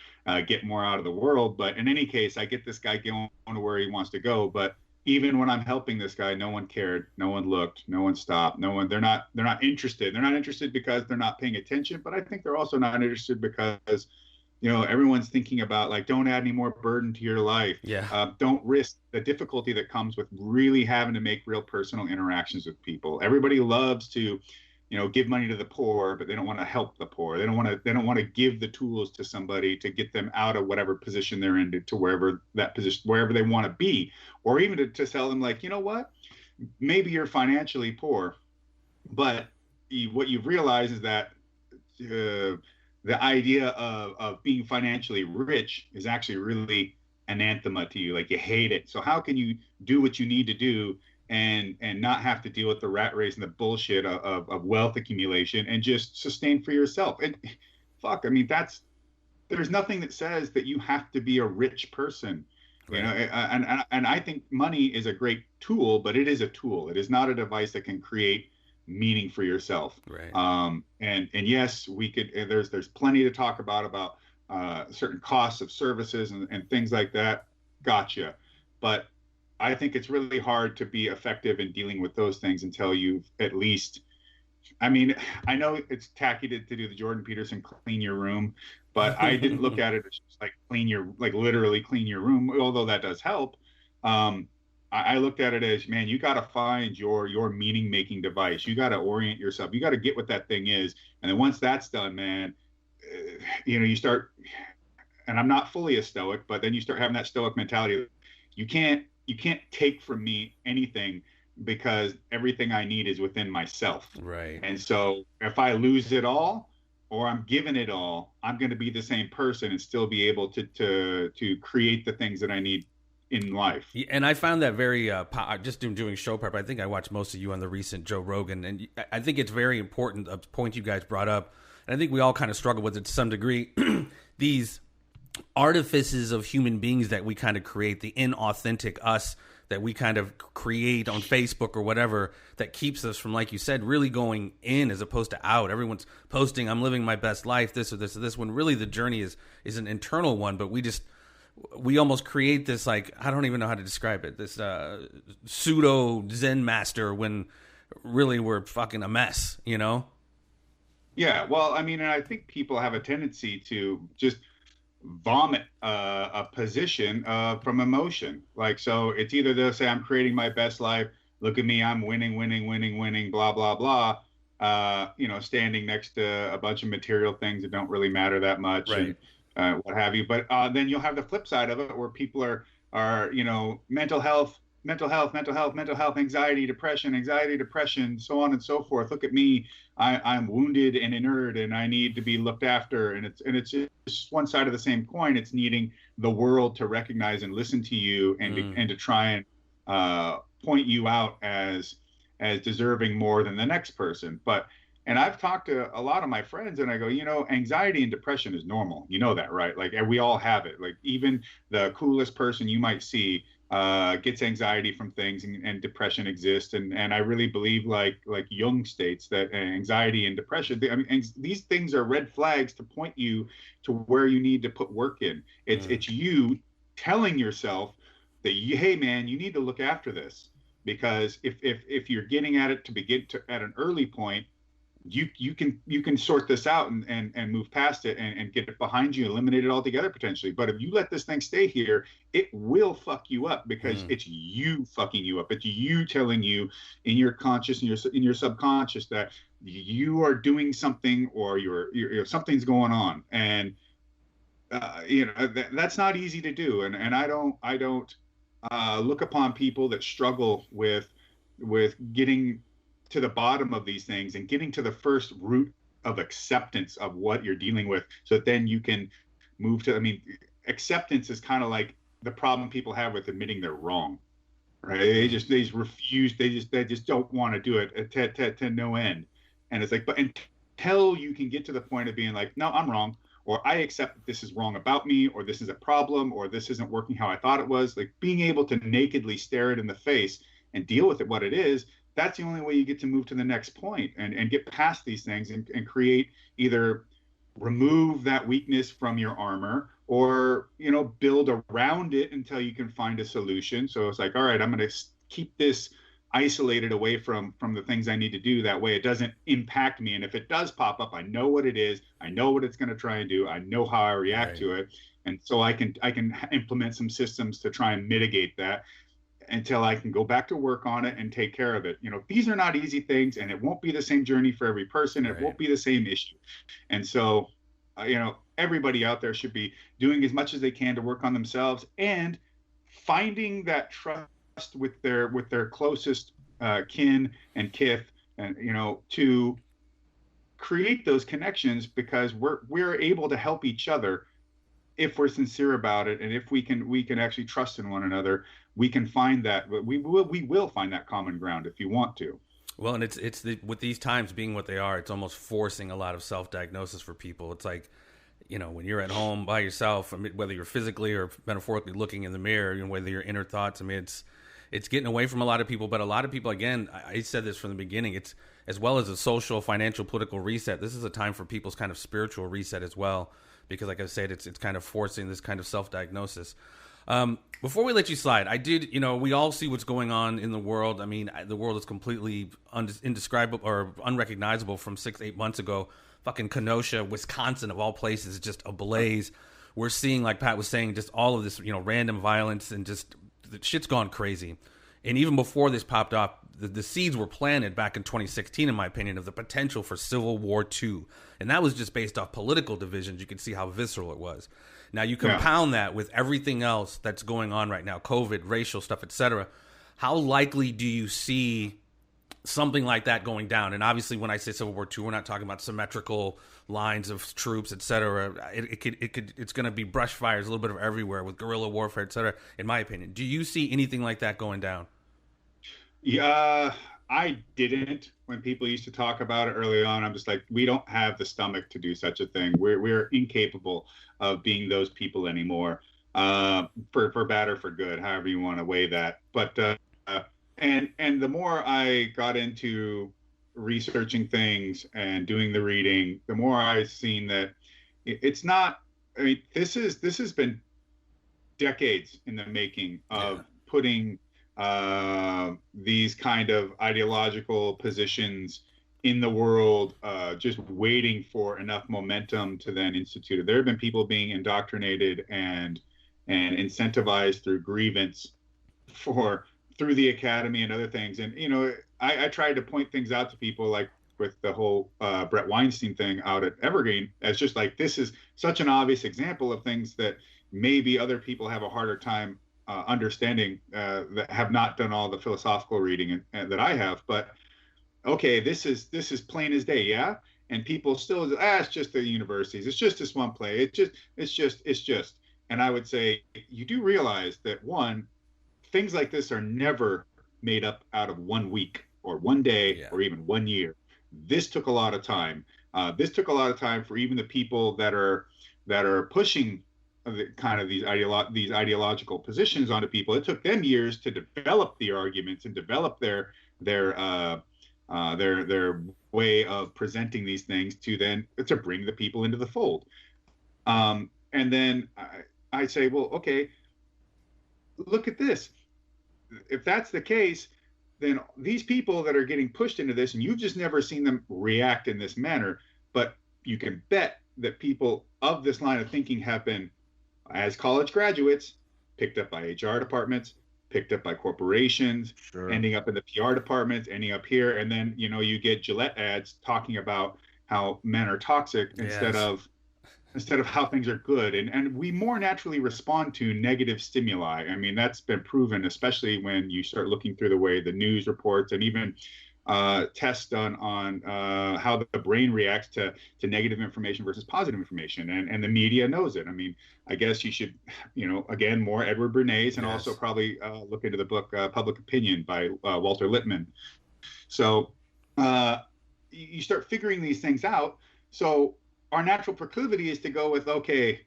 S6: get more out of the world. But in any case, I get this guy going to where he wants to go. But even when I'm helping this guy, no one cared, no one looked, no one stopped, they're not interested. They're not interested because they're not paying attention, but I think they're also not interested because everyone's thinking about, like, don't add any more burden to your life.
S4: Yeah.
S6: Don't risk the difficulty that comes with really having to make real personal interactions with people. Everybody loves to, give money to the poor, but they don't want to help the poor. They don't want to give the tools to somebody to get them out of whatever position they're in to wherever they want to be, or even to tell them, like, you know what, maybe you're financially poor, but what you've realized is that the idea of being financially rich is actually really anathema to you. Like, you hate it. So how can you do what you need to do and not have to deal with the rat race and the bullshit of wealth accumulation, and just sustain for yourself? And fuck, I mean, there's nothing that says that you have to be a rich person. Right. And I think money is a great tool, but it is a tool. It is not a device that can create meaning for yourself.
S4: Right.
S6: And yes, we could, there's plenty to talk about certain costs of services and things like that. Gotcha. But I think it's really hard to be effective in dealing with those things until you've at least, I mean, I know it's tacky to do the Jordan Peterson clean your room, but I didn't look at it as just like literally clean your room, although that does help. I looked at it as, man, you got to find your meaning-making device. You got to orient yourself. You got to get what that thing is. And then once that's done, man, you start, and I'm not fully a stoic, but then you start having that stoic mentality. You can't take from me anything, because everything I need is within myself.
S4: Right.
S6: And so if I lose it all, or I'm given it all, I'm going to be the same person and still be able to create the things that I need in life.
S4: And I found that very just doing show prep. I think I watched most of you on the recent Joe Rogan, and I think it's very important, a point you guys brought up, and I think we all kind of struggle with it to some degree. These artifices of human beings that we kind of create, the inauthentic us that we kind of create on Facebook or whatever, that keeps us from, like you said, really going in as opposed to out. Everyone's posting, I'm living my best life, this or this or this, when really the journey is an internal one, but we just we almost create this, like, I don't even know how to describe it, this pseudo Zen master when really we're fucking a mess, you know?
S6: Yeah, well, I mean, and I think people have a tendency to just vomit a position from emotion. Like, so it's either they'll say, I'm creating my best life. Look at me, I'm winning, winning, winning, winning, blah, blah, blah. Standing next to a bunch of material things that don't really matter that much,
S4: right,
S6: and what have you. But then you'll have the flip side of it where people are mental health, anxiety, depression, so on and so forth. Look at me, I'm wounded and inert, and I need to be looked after. And it's just one side of the same coin. It's needing the world to recognize and listen to you, and to try and point you out as deserving more than the next person. And I've talked to a lot of my friends, and I go, anxiety and depression is normal. You know that, right? Like, and we all have it. Like, even the coolest person you might see gets anxiety from things, and depression exists. And I really believe, like Jung states, that anxiety and depression, these things are red flags to point you to where you need to put work in. It's you telling yourself that, hey man, you need to look after this, because if you're getting at it at an early point, you can sort this out and move past it and get it behind you, eliminate it altogether potentially. But if you let this thing stay here, it will fuck you up, because it's you fucking you up. It's you telling you in your conscious and in your subconscious that you are doing something, or you're something's going on. And that's not easy to do. And I don't look upon people that struggle with getting to the bottom of these things and getting to the first root of acceptance of what you're dealing with, so that then you can move to, acceptance is kind of like the problem people have with admitting they're wrong, right? They just refuse, they just don't want to do it to no end. And it's like, but until you can get to the point of being like, no, I'm wrong, or I accept that this is wrong about me, or this is a problem, or this isn't working how I thought it was, like being able to nakedly stare it in the face and deal with it what it is, that's the only way you get to move to the next point and get past these things and create, either remove that weakness from your armor, or, build around it until you can find a solution. So it's like, all right, I'm going to keep this isolated away from the things I need to do. That way it doesn't impact me. And if it does pop up, I know what it is. I know what it's going to try and do. I know how I react to it. And so I can implement some systems to try and mitigate that, until I can go back to work on it and take care of it. These are not easy things, and it won't be the same journey for every person. It won't be the same issue. And so, everybody out there should be doing as much as they can to work on themselves, and finding that trust with their closest kin and kith, and, to create those connections, because we're able to help each other if we're sincere about it, and if we can actually trust in one another. We can find that, we will find that common ground if you want to.
S4: Well, and it's with these times being what they are, it's almost forcing a lot of self-diagnosis for people. It's like, when you're at home by yourself, whether you're physically or metaphorically looking in the mirror, whether your inner thoughts, it's getting away from a lot of people. But a lot of people, again, I said this from the beginning, it's as well as a social, financial, political reset. This is a time for people's kind of spiritual reset as well, because like I said, it's kind of forcing this kind of self-diagnosis. Before we let you slide, I did, we all see what's going on in the world. The world is completely indescribable or unrecognizable from 6-8 months ago. Fucking Kenosha, Wisconsin, of all places, just ablaze. We're seeing, like Pat was saying, just all of this, random violence, and just the shit's gone crazy. And even before this popped off, the seeds were planted back in 2016, in my opinion, of the potential for Civil War II. And that was just based off political divisions. You can see how visceral it was. Now, you compound that with everything else that's going on right now, COVID, racial stuff, etc. How likely do you see something like that going down? And obviously, when I say Civil War II, we're not talking about symmetrical lines of troops, etc. It's going to be brush fires a little bit of everywhere with guerrilla warfare, etc. In my opinion, do you see anything like that going down?
S6: Yeah, I didn't. When people used to talk about it early on, I'm just like, we don't have the stomach to do such a thing. We're incapable of being those people anymore, for bad or for good, however you want to weigh that. But and the more I got into researching things and doing the reading, the more I've seen that it's not. This has been decades in the making of putting these kind of ideological positions in the world, just waiting for enough momentum to then institute it. There have been people being indoctrinated and incentivized through grievance through the academy and other things. And, you know, I tried to point things out to people, like with the whole Brett Weinstein thing out at Evergreen, as just like, this is such an obvious example of things that maybe other people have a harder time understanding, that have not done all the philosophical reading that I have. But okay, this is plain as day, yeah. And people still, it's just the universities, it's just this one play, it's just. And I would say, you do realize that, one, things like this are never made up out of 1 week or 1 day or even 1 year. This took a lot of time. This took a lot of time for even the people that are pushing these ideological positions onto people. It took them years to develop the arguments and develop their way of presenting these things to bring the people into the fold. And then I say, well, okay, look at this. If that's the case, then these people that are getting pushed into this, and you've just never seen them react in this manner, but you can bet that people of this line of thinking have been, as college graduates, picked up by HR departments, picked up by corporations, ending up in the PR departments, ending up here. And then, you know, you get Gillette ads talking about how men are toxic instead of how things are good. And we more naturally respond to negative stimuli. I mean, that's been proven, especially when you start looking through the way the news reports and even tests done on how the brain reacts to negative information versus positive information. And the media knows it. I mean, I guess you should, you know, again, more Edward Bernays, and also probably look into the book Public Opinion by Walter Lippmann. So you start figuring these things out. So our natural proclivity is to go with, okay,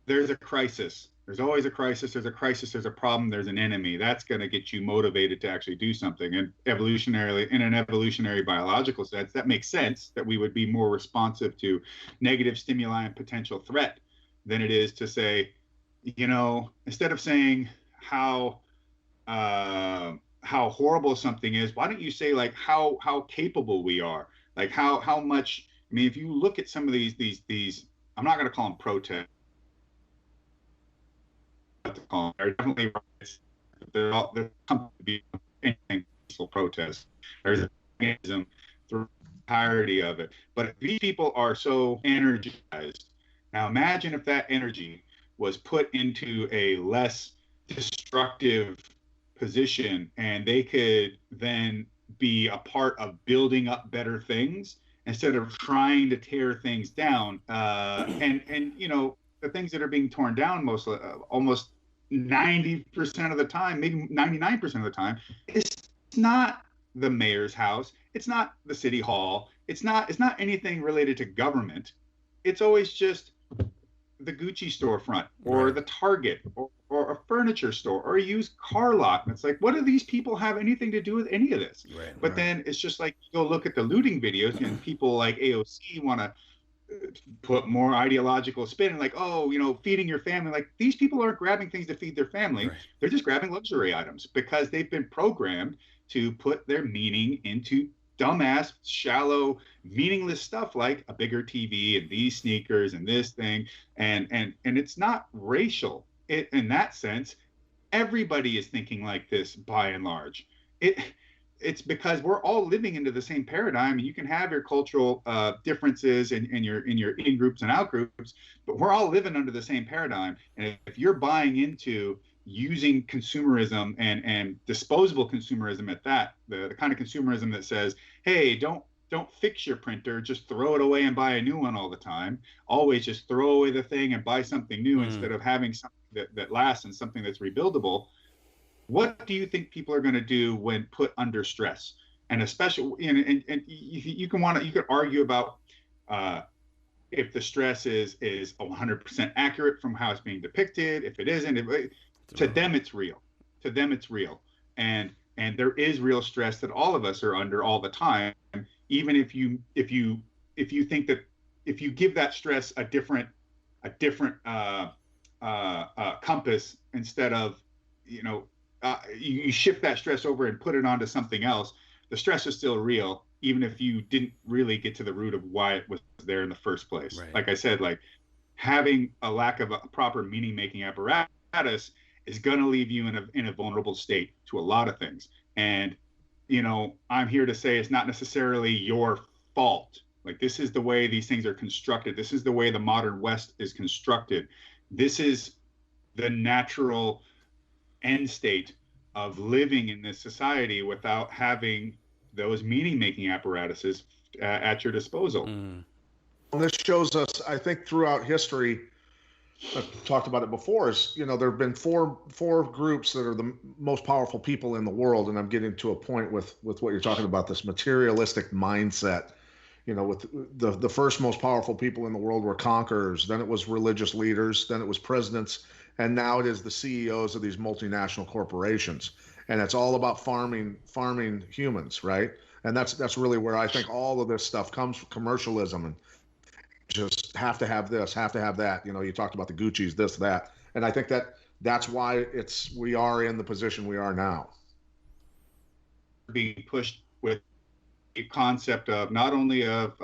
S6: there's a crisis. There's always a crisis. There's a crisis. There's a problem. There's an enemy. That's going to get you motivated to actually do something. And in an evolutionary biological sense, that makes sense that we would be more responsive to negative stimuli and potential threat than it is to say, you know, instead of saying how horrible something is, why don't you say, like, how capable we are, like how much. I mean, if you look at some of these, I'm not going to call them protests. They're definitely right. There come to be anything peaceful protest. There's a mechanism through the entirety of it. But these people are so energized. Now imagine if that energy was put into a less destructive position, and they could then be a part of building up better things, instead of trying to tear things down. And you know, the things that are being torn down almost 90% of the time, maybe 99% of the time, it's not the mayor's house, it's not the city hall, it's not anything related to government. It's always just the Gucci storefront, or the Target, or a furniture store, or a used car lot. And it's like, what do these people have anything to do with any of this? But then it's just like, you go look at the looting videos, and people like AOC want to put more ideological spin, and like, oh, you know, feeding your family. Like, these people aren't grabbing things to feed their family. They're just grabbing luxury items because they've been programmed to put their meaning into dumbass, shallow, meaningless stuff like a bigger TV and these sneakers and this thing. And it's not racial. In that sense, everybody is thinking like this by and large. It's because we're all living into the same paradigm, and you can have your cultural differences and your in groups and out groups, but we're all living under the same paradigm. And if you're buying into using consumerism and disposable consumerism at that, the kind of consumerism that says, hey, don't fix your printer, just throw it away and buy a new one all the time. Always just throw away the thing and buy something new instead of having something that lasts and something that's rebuildable. What do you think people are going to do when put under stress? And especially, and you can argue about if the stress is 100% accurate from how it's being depicted. If it isn't, to them it's real. To them it's real, and there is real stress that all of us are under all the time. Even if you think that if you give that stress a different compass instead of, you shift that stress over and put it onto something else. The stress is still real, even if you didn't really get to the root of why it was there in the first place.
S4: Right.
S6: Like I said, like having a lack of a proper meaning-making apparatus is going to leave you in a vulnerable state to a lot of things. And, I'm here to say it's not necessarily your fault. Like, this is the way these things are constructed. This is the way the modern West is constructed. This is the natural end state of living in this society without having those meaning-making apparatuses at your disposal.
S5: And this shows us, I think, throughout history, I've talked about it before, is, there have been four groups that are the most powerful people in the world. And I'm getting to a point with what you're talking about, this materialistic mindset. With the first most powerful people in the world were conquerors, then it was religious leaders, then it was presidents, and now it is the CEOs of these multinational corporations. And it's all about farming humans, right? And that's really where I think all of this stuff comes from, commercialism, and just have to have this, have to have that. You talked about the Gucci's, this, that. And I think that's why we are in the position we are now.
S6: Being pushed with a concept of not only of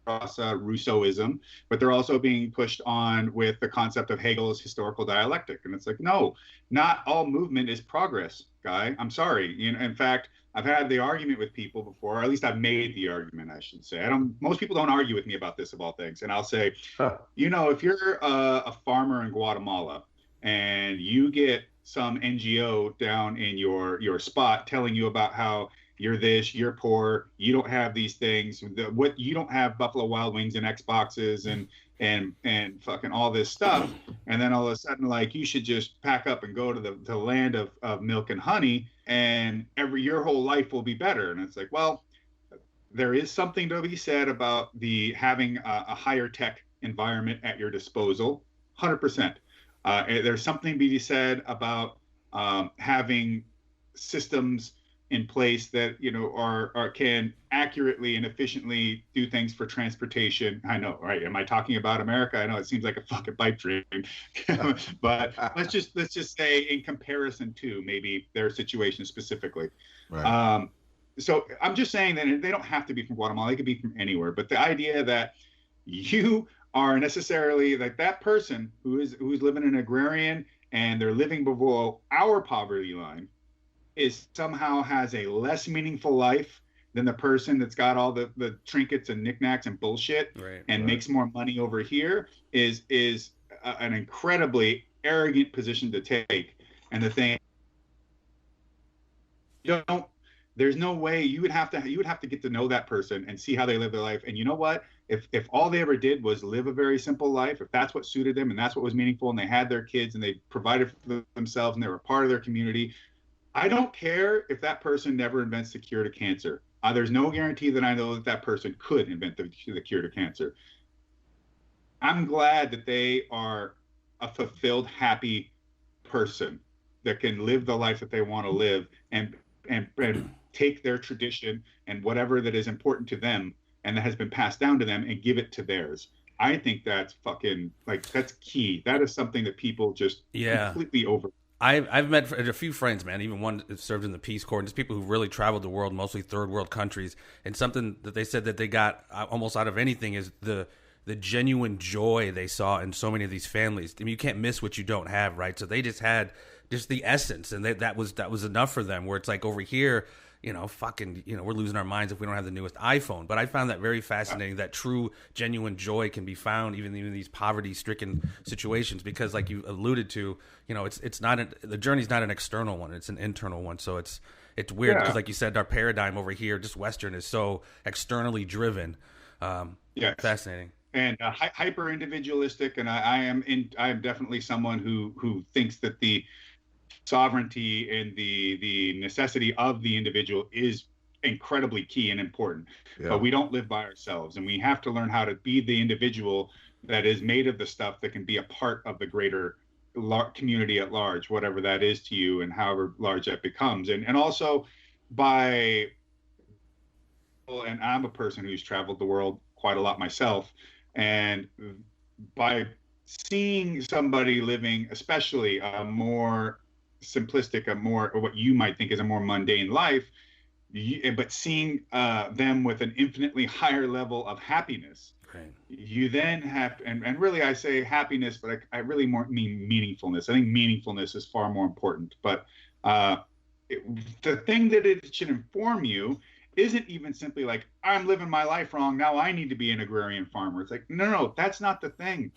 S6: Rousseauism, but they're also being pushed on with the concept of Hegel's historical dialectic. And it's like, no, not all movement is progress, guy. I'm sorry. In fact, I've had the argument with people before, or at least I've made the argument, I should say. Most people don't argue with me about this, of all things. And I'll say, if you're a farmer in Guatemala and you get some NGO down in your spot telling you about how you're this, you're poor, you don't have these things, you don't have Buffalo Wild Wings and Xboxes and fucking all this stuff, and then all of a sudden, like, you should just pack up and go to the land of milk and honey, and your whole life will be better. And it's like, well, there is something to be said about having a higher tech environment at your disposal, 100%. There's something to be said about having systems in place that can accurately and efficiently do things for transportation. I know, right? Am I talking about America? I know it seems like a fucking pipe dream, but let's just say in comparison to maybe their situation specifically. Right. So I'm just saying that they don't have to be from Guatemala; they could be from anywhere. But the idea that you are necessarily like that person who's living in an agrarian and they're living below our poverty line somehow has a less meaningful life than the person that's got all the trinkets and knickknacks and bullshit, and makes more money over here is an incredibly arrogant position to take. And the thing, there's no way you would have to get to know that person and see how they live their life. And you know what? If all they ever did was live a very simple life, if that's what suited them and that's what was meaningful, and they had their kids and they provided for themselves and they were part of their community, I don't care if that person never invents the cure to cancer. There's no guarantee that I know that person could invent the cure to cancer. I'm glad that they are a fulfilled, happy person that can live the life that they want to live and take their tradition and whatever that is important to them and that has been passed down to them and give it to theirs. I think that's fucking, like, that's key. That is something that people just completely over.
S4: I've met a few friends, man, even one that served in the Peace Corps, and just people who really traveled the world, mostly third world countries. And something that they said that they got almost out of anything is the genuine joy they saw in so many of these families. I mean, you can't miss what you don't have, right? So they just had just the essence, and that was enough for them. Where it's like over here, we're losing our minds if we don't have the newest iPhone. But I found that very fascinating, that true, genuine joy can be found even in these poverty-stricken situations, because like you alluded to, it's not the journey's not an external one, it's an internal one. So it's weird because, like you said, our paradigm over here, just Western, is so externally driven. Fascinating.
S6: And hyper individualistic, and I am definitely someone who thinks that the sovereignty and the necessity of the individual is incredibly key and important. But we don't live by ourselves, and we have to learn how to be the individual that is made of the stuff that can be a part of the greater community at large, whatever that is to you and however large that becomes. And also and I'm a person who's traveled the world quite a lot myself, and by seeing somebody living, especially a more simplistic, or what you might think is a more mundane life, but seeing them with an infinitely higher level of happiness.
S4: Right.
S6: You then have, and really I say happiness, but I really more mean meaningfulness. I think meaningfulness is far more important. But the thing that it should inform you isn't even simply like, I'm living my life wrong, now I need to be an agrarian farmer. It's like, no, that's not the thing.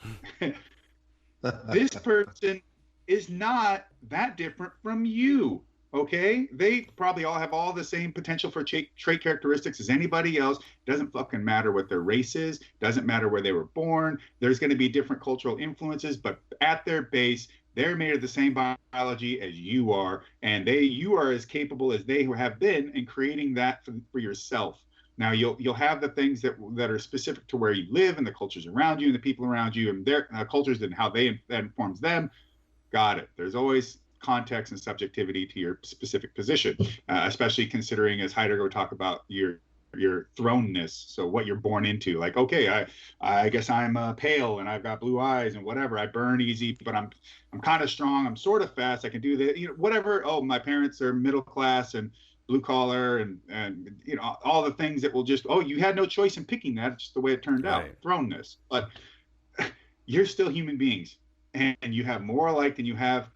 S6: This person is not that different from you. Okay, they probably all have all the same potential for trait characteristics as anybody else. Doesn't fucking matter what their race is. Doesn't matter where they were born. There's going to be different cultural influences, but at their base, they're made of the same biology as you are, and you are as capable as they have been in creating that for yourself. Now you'll have the things that are specific to where you live and the cultures around you and the people around you and their cultures and how that informs them. Got it. There's always context and subjectivity to your specific position, especially considering, as Heidegger would talk about, your thrownness. So what you're born into. Like, okay, I guess I'm pale and I've got blue eyes and whatever. I burn easy, but I'm kind of strong. I'm sort of fast. I can do that. Whatever. Oh, my parents are middle class and blue collar and all the things that will just, oh, you had no choice in picking that. It's just the way it turned out. Thrownness. But you're still human beings, and you have more alike than you have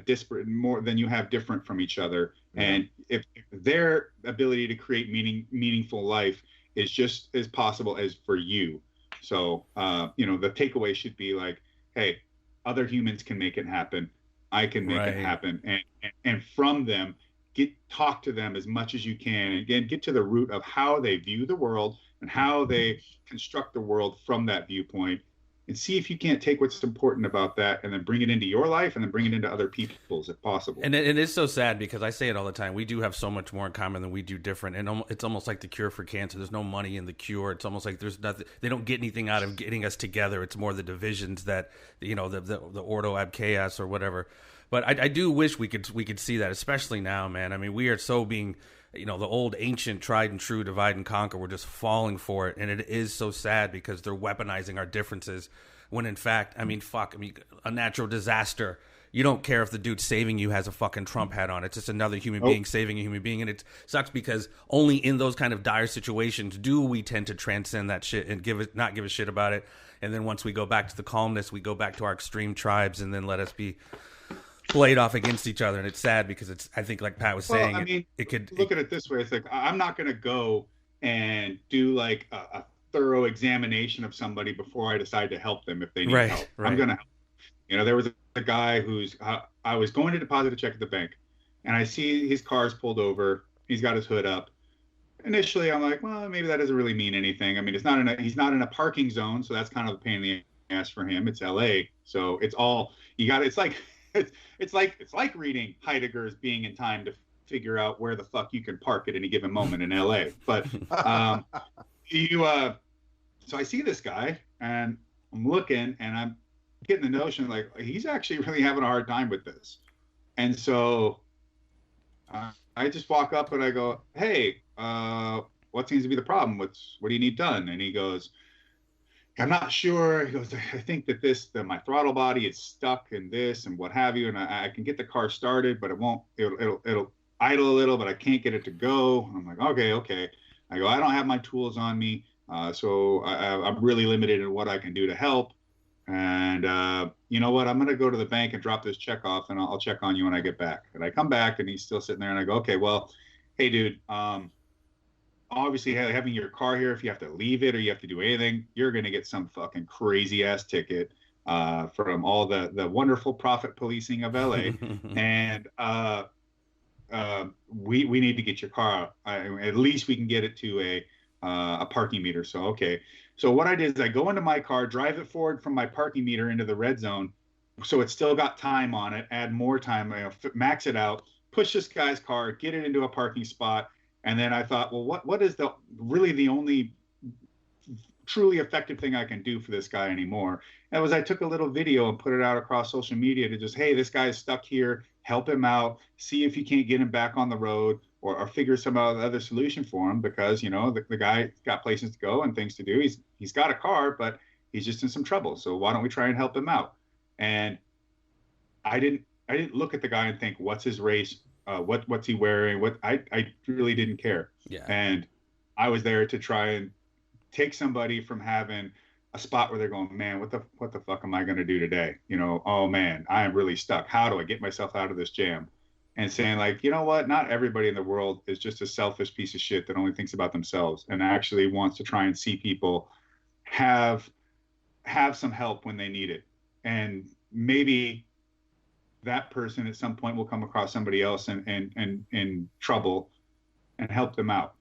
S6: disparate, more than you have different from each other. And if their ability to create meaningful life is just as possible as for you. So the takeaway should be like, hey, other humans can make it happen. I can make it happen. And from them, talk to them as much as you can. And again, get to the root of how they view the world and how they construct the world from that viewpoint. And see if you can't take what's important about that and then bring it into your life and then bring it into other people's if possible.
S4: And it is so sad because I say it all the time. We do have so much more in common than we do different. And it's almost like the cure for cancer. There's no money in the cure. It's almost like there's nothing. They don't get anything out of getting us together. It's more the divisions that, the ordo ab chaos or whatever. But I do wish we could see that, especially now, man. I mean, we are so being, the old ancient tried and true divide and conquer. We're just falling for it. And it is so sad because they're weaponizing our differences when in fact, a natural disaster. You don't care if the dude saving you has a fucking Trump hat on. It's just another human being saving a human being. And it sucks because only in those kind of dire situations do we tend to transcend that shit and not give a shit about it. And then once we go back to the calmness, we go back to our extreme tribes and then let us be played off against each other. And it's sad because I think like Pat was saying, it could
S6: look at it this way. It's like, I'm not going to go and do like a thorough examination of somebody before I decide to help them if they need help. I'm going to help. There was a guy who's I was going to deposit a check at the bank and I see his car's pulled over. He's got his hood up. Initially, I'm like, well, maybe that doesn't really mean anything. I mean, he's not in a parking zone, so that's kind of a pain in the ass for him. It's LA. So it's all you got. It's like it's like reading Heidegger's Being in Time to figure out where the fuck you can park at any given moment in LA. But so I see this guy and I'm looking and I'm getting the notion like he's actually really having a hard time with this. And so I just walk up and I go, hey, what seems to be the problem? What do you need done? And he goes, I'm not sure. He goes, I think that my throttle body is stuck in this and what have you. And I can get the car started, but it'll idle a little, but I can't get it to go. I'm like, okay. I go, I don't have my tools on me. So I'm really limited in what I can do to help. And you know what? I'm going to go to the bank and drop this check off and I'll check on you when I get back. And I come back and he's still sitting there and I go, okay, well, hey dude, obviously having your car here, if you have to leave it or you have to do anything, you're going to get some fucking crazy ass ticket from all the wonderful profit policing of LA. And we need to get your car out. At least we can get it to a parking meter. So, okay. So what I did is I go into my car, drive it forward from my parking meter into the red zone. So it's still got time on it, add more time, max it out, push this guy's car, get it into a parking spot. And then I thought, well, what is the only truly effective thing I can do for this guy anymore? And I took a little video and put it out across social media to just, hey, this guy's stuck here, help him out, see if you can't get him back on the road or figure some other solution for him because, the guy's got places to go and things to do. He's got a car, but He's just in some trouble. So why don't we try and help him out? And I didn't look at the guy and think, what's his race? What's he wearing? I really didn't care.
S4: Yeah.
S6: And I was there to try and take somebody from having a spot where they're going, man, what the fuck am I going to do today? You know, oh man, I am really stuck. How do I get myself out of this jam? And saying like, you know what? Not everybody in the world is just a selfish piece of shit that only thinks about themselves and actually wants to try and see people have some help when they need it. And maybe that person at some point will come across somebody else in trouble and help them out.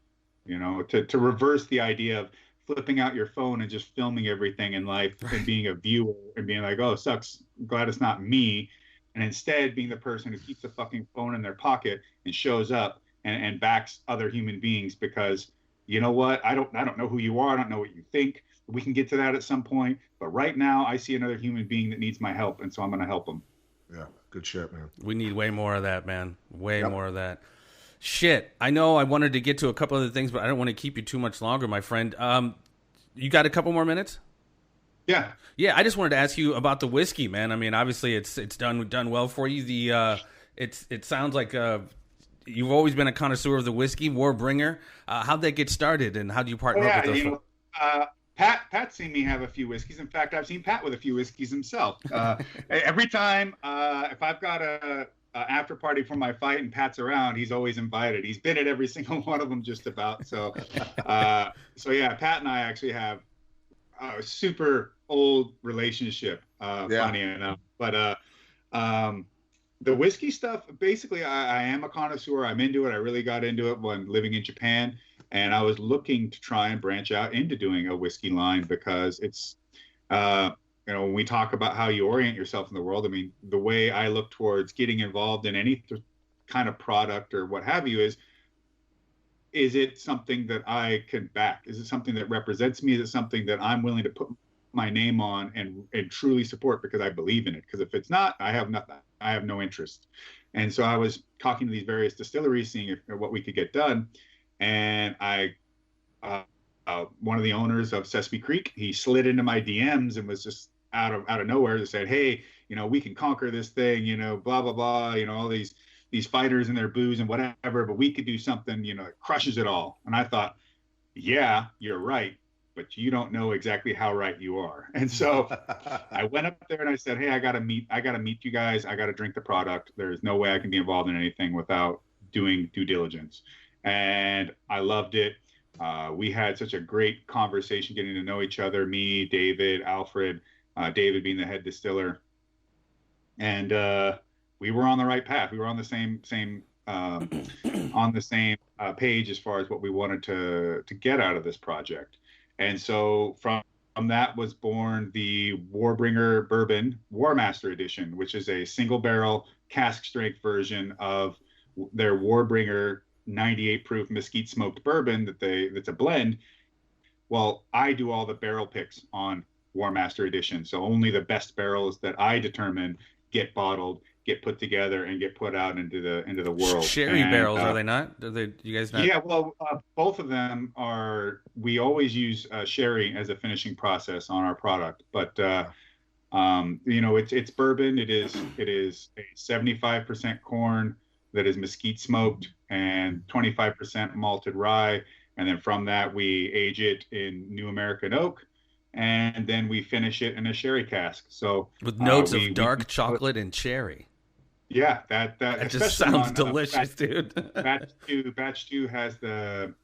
S6: You know, to reverse the idea of flipping out your phone and just filming everything in life and being a viewer and being like, oh, sucks, glad it's not me. And instead being the person who keeps the fucking phone in their pocket and shows up and backs other human beings because, you know what, I don't know who you are, I don't know what you think. We can get to that at some point, but right now I see another human being that needs my help, and so I'm going to help them.
S5: Yeah, good shit, man.
S4: We need way more of that, man. Way more of that. Shit, I know I wanted to get to a couple other things, but I don't want to keep you too much longer, my friend. You got a couple more minutes?
S6: Yeah.
S4: Yeah, I just wanted to ask you about the whiskey, man. I mean, obviously it's done well for you. It sounds like you've always been a connoisseur of the whiskey, Warbringer. How'd that get started, and how do you partner up with those?
S6: Pat's seen me have a few whiskeys. In fact, I've seen Pat with a few whiskeys himself. Every time, if I've got a after party for my fight and Pat's around, he's always invited. He's been at every single one of them just about. So yeah, Pat and I actually have a super old relationship, funny enough. But the whiskey stuff, basically, I am a connoisseur. I'm into it. I really got into it when living in Japan. And I was looking to try and branch out into doing a whiskey line because it's, when we talk about how you orient yourself in the world, I mean, the way I look towards getting involved in any kind of product or what have you is it something that I can back? Is it something that represents me? Is it something that I'm willing to put my name on and truly support because I believe in it? Because if it's not, I have nothing. I have no interest. And so I was talking to these various distilleries, seeing what we could get done. And one of the owners of Sesame Creek, he slid into my DMs and was just out of nowhere and said, hey, we can conquer this thing, blah, blah, blah, all these fighters and their booze and whatever, but we could do something, that crushes it all. And I thought, yeah, you're right, but you don't know exactly how right you are. And so I went up there and I said, hey, I got to meet you guys. I got to drink the product. There's no way I can be involved in anything without doing due diligence. And I loved it. We had such a great conversation getting to know each other, me, David, Alfred, David being the head distiller. And we were on the right path. We were on the same page as far as what we wanted to get out of this project. And so from that was born the Warbringer Bourbon Warmaster Edition, which is a single barrel cask strength version of their Warbringer 98 proof mesquite smoked bourbon that's a blend. Well, I do all the barrel picks on Warmaster Edition. So only the best barrels that I determine get bottled, get put together, and get put out into the world.
S4: Sherry barrels, are they not? You guys not?
S6: Yeah, well, both of them are. We always use sherry as a finishing process on our product, but it's bourbon. It is a 75% corn that is mesquite smoked and 25% malted rye. And then from that, we age it in New American oak, and then we finish it in a sherry cask. So
S4: with notes of dark chocolate and cherry.
S6: Yeah, that
S4: just sounds delicious, dude.
S6: Batch two has the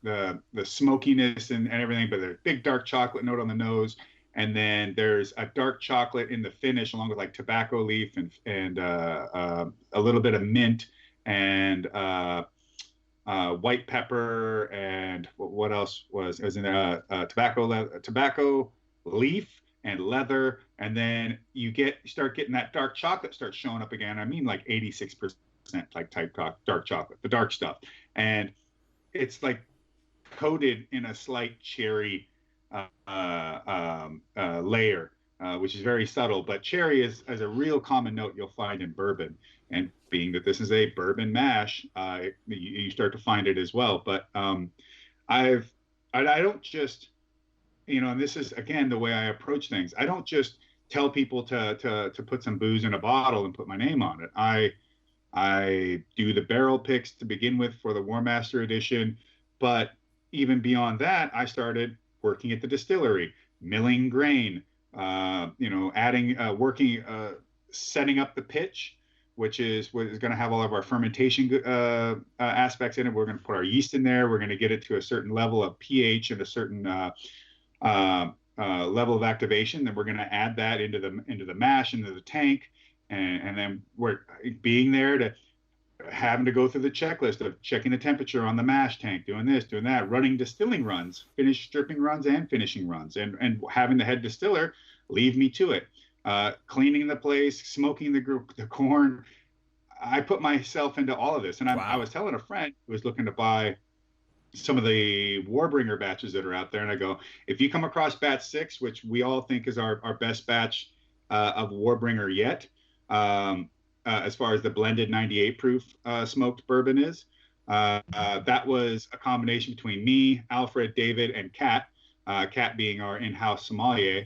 S6: smokiness and everything, but there's a big dark chocolate note on the nose. And then there's a dark chocolate in the finish, along with like tobacco leaf and a little bit of mint and white pepper, and what else was in there? Tobacco leaf and leather, and then you start getting that dark chocolate starts showing up again. I mean, like 86% like type dark chocolate, the dark stuff, and it's like coated in a slight cherry layer, which is very subtle. But cherry is a real common note you'll find in bourbon. And being that this is a bourbon mash, you start to find it as well. But I don't just and this is again the way I approach things. I don't just tell people to put some booze in a bottle and put my name on it. I do the barrel picks to begin with for the War Master edition, but even beyond that, I started working at the distillery, milling grain, adding, working, setting up the pitch, which is what is going to have all of our fermentation aspects in it. We're going to put our yeast in there. We're going to get it to a certain level of pH and a certain level of activation. Then we're going to add that into the mash, into the tank, and then we're being there to having to go through the checklist of checking the temperature on the mash tank, doing this, doing that, running distilling runs, stripping runs and finishing runs, and having the head distiller leave me to it. Cleaning the place, smoking the corn. I put myself into all of this. And I was telling a friend who was looking to buy some of the Warbringer batches that are out there. And I go, if you come across batch 6, which we all think is our best batch of Warbringer yet, as far as the blended 98 proof smoked bourbon is, that was a combination between me, Alfred, David, and Kat, Kat being our in-house sommelier,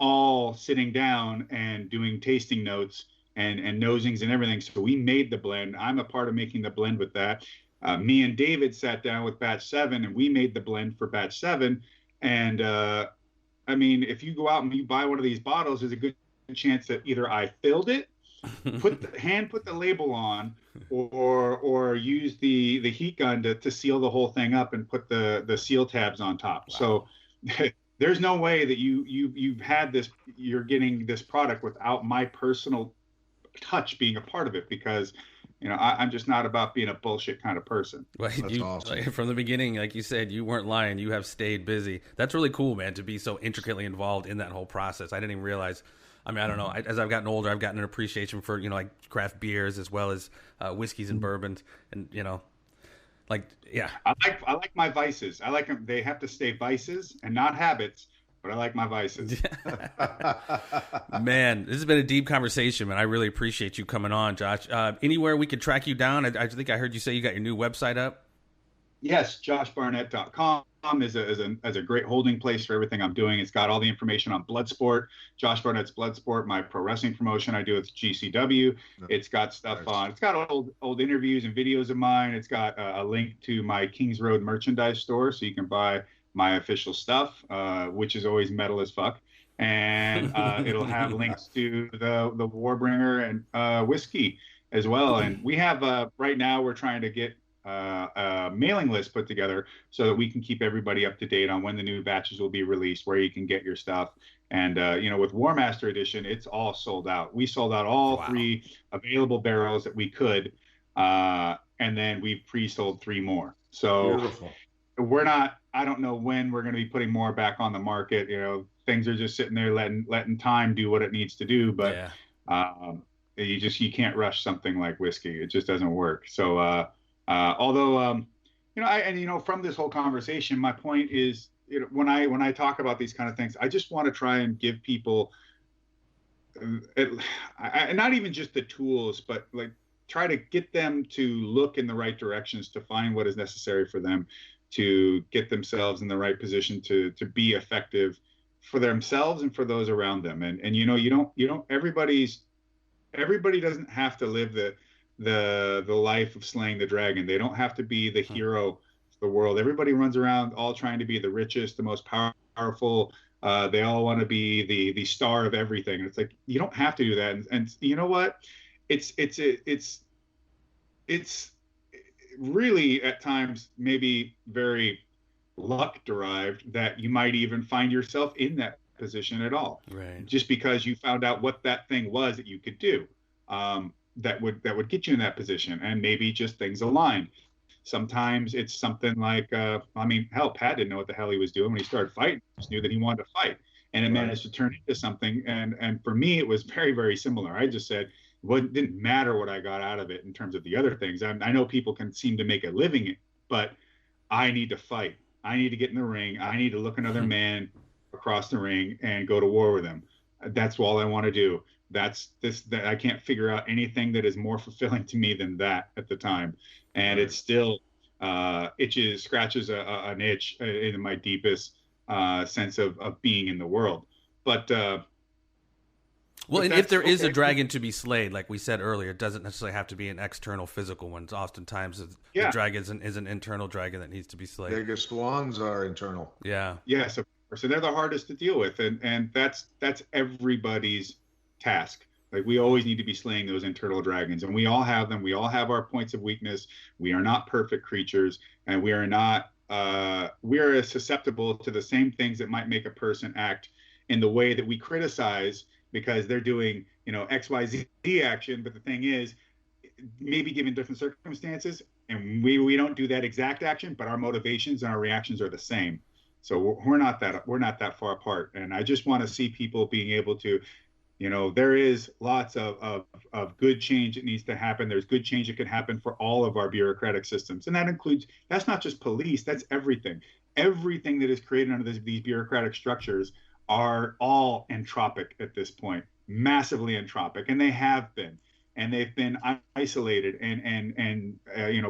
S6: all sitting down and doing tasting notes and nosings and everything. So we made the blend. I'm a part of making the blend with that. Me and David sat down with batch 7 and we made the blend for batch 7. And I mean, if you go out and you buy one of these bottles, there's a good chance that either I filled it, put the label on, or use the heat gun to seal the whole thing up and put the seal tabs on top. Wow. So there's no way that you're getting this product without my personal touch being a part of it, because I'm just not about being a bullshit kind of person.
S4: Well,
S5: That's awesome.
S4: From the beginning, like you said, you weren't lying. You have stayed busy. That's really cool, man, to be so intricately involved in that whole process. I didn't even realize. I mean, I don't know. As I've gotten older, I've gotten an appreciation for, like craft beers as well as whiskeys and bourbons, and yeah.
S6: I like my vices. I like them. They have to stay vices and not habits. But I like my vices.
S4: Man, this has been a deep conversation, man. I really appreciate you coming on, Josh. Anywhere we could track you down? I think I heard you say you got your new website up.
S6: Yes, joshbarnett.com is a great holding place for everything I'm doing. It's got all the information on Bloodsport, Josh Barnett's Bloodsport, my pro wrestling promotion I do with GCW. It's got stuff on. It's got old interviews and videos of mine. It's got a link to my Kings Road merchandise store, so you can buy my official stuff, which is always metal as fuck, and it'll have links to the Warbringer and whiskey as well. And we have right now we're trying to get a mailing list put together so that we can keep everybody up to date on when the new batches will be released, where you can get your stuff. And with War Master Edition, it's all sold out. We sold out all 3 available barrels that we could, and then we've pre-sold 3 more. So beautiful. I don't know when we're going to be putting more back on the market. Things are just sitting there letting time do what it needs to do. But you can't rush something like whiskey. It just doesn't work. So although from this whole conversation, my point is, when I talk about these kind of things, I just want to try and give people, not even just the tools, but like try to get them to look in the right directions to find what is necessary for them to get themselves in the right position to be effective for themselves and for those around them. And everybody doesn't have to live the life of slaying the dragon. They don't have to be the hero of the world. Everybody runs around all trying to be the richest, the most powerful. They all want to be the star of everything. And it's like, you don't have to do that. And you know what? It's really at times maybe very luck derived that you might even find yourself in that position at all,
S4: right?
S6: Just because you found out what that thing was that you could do, that would get you in that position, and maybe just things aligned. Sometimes it's something like, hell, Pat didn't know what the hell he was doing when he started fighting. He just knew that he wanted to fight, and it managed to turn into something. And for me, it was very, very similar. I just said, it didn't matter what I got out of it in terms of the other things. I know people can seem to make a living, but I need to fight. I need to get in the ring. I need to look another man across the ring and go to war with him. That's all I want to do. That I can't figure out anything that is more fulfilling to me than that at the time. And it still scratches an itch in my deepest sense of being in the world. But
S4: well, and
S6: that's
S4: if there is a
S6: okay.
S4: dragon to be slayed, like we said earlier, it doesn't necessarily have to be an external physical one. Oftentimes, the dragon is an internal dragon that needs to be slayed.
S5: Biggest ones are internal.
S4: Yeah.
S6: Yes, of course. And they're the hardest to deal with. And that's everybody's task. Like, we always need to be slaying those internal dragons, and we all have them. We all have our points of weakness. We are not perfect creatures, and we are not, we are susceptible to the same things that might make a person act in the way that we criticize because they're doing, XYZ action. But the thing is, maybe given different circumstances, and we don't do that exact action, but our motivations and our reactions are the same. So we're not that far apart. And I just want to see people being able to, there is lots of good change that needs to happen. There's good change that can happen for all of our bureaucratic systems. And that's not just police, that's everything. Everything that is created under these bureaucratic structures are all entropic at this point, massively entropic. And they have been. And they've been isolated and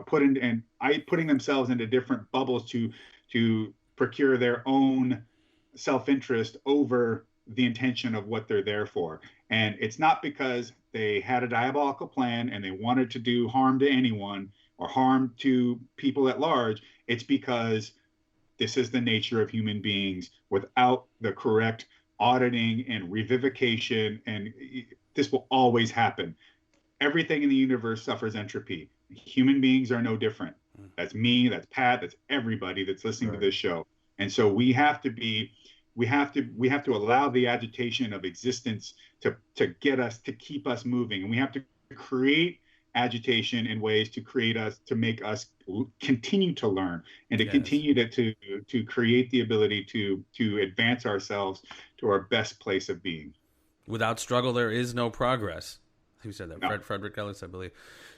S6: putting themselves into different bubbles to procure their own self-interest over the intention of what they're there for. And it's not because they had a diabolical plan and they wanted to do harm to anyone or harm to people at large. It's because this is the nature of human beings. Without the correct auditing and revivification, and this will always happen. Everything in the universe suffers entropy. Human beings are no different. That's me, that's Pat, that's everybody that's listening to this show. And so we have to allow the agitation of existence to get us, to keep us moving. And we have to create agitation in ways to make us continue to learn and to continue to create the ability to advance ourselves to our best place of being.
S4: Without struggle, there is no progress. Who said that? No. Frederick Ellis, I believe.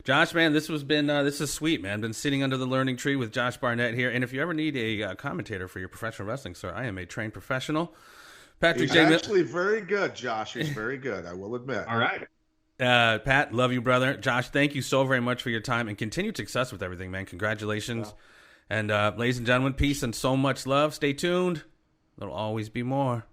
S4: Josh, man, this is sweet, man. Been sitting under the learning tree with Josh Barnett here. And if you ever need a commentator for your professional wrestling, sir, I am a trained professional. Patrick
S5: He's actually very good, Josh. He's very good, I will admit.
S6: All right.
S4: Pat, love you, brother. Josh, thank you so very much for your time and continued success with everything, man. Congratulations. Yeah. And ladies and gentlemen, peace and so much love. Stay tuned. There'll always be more.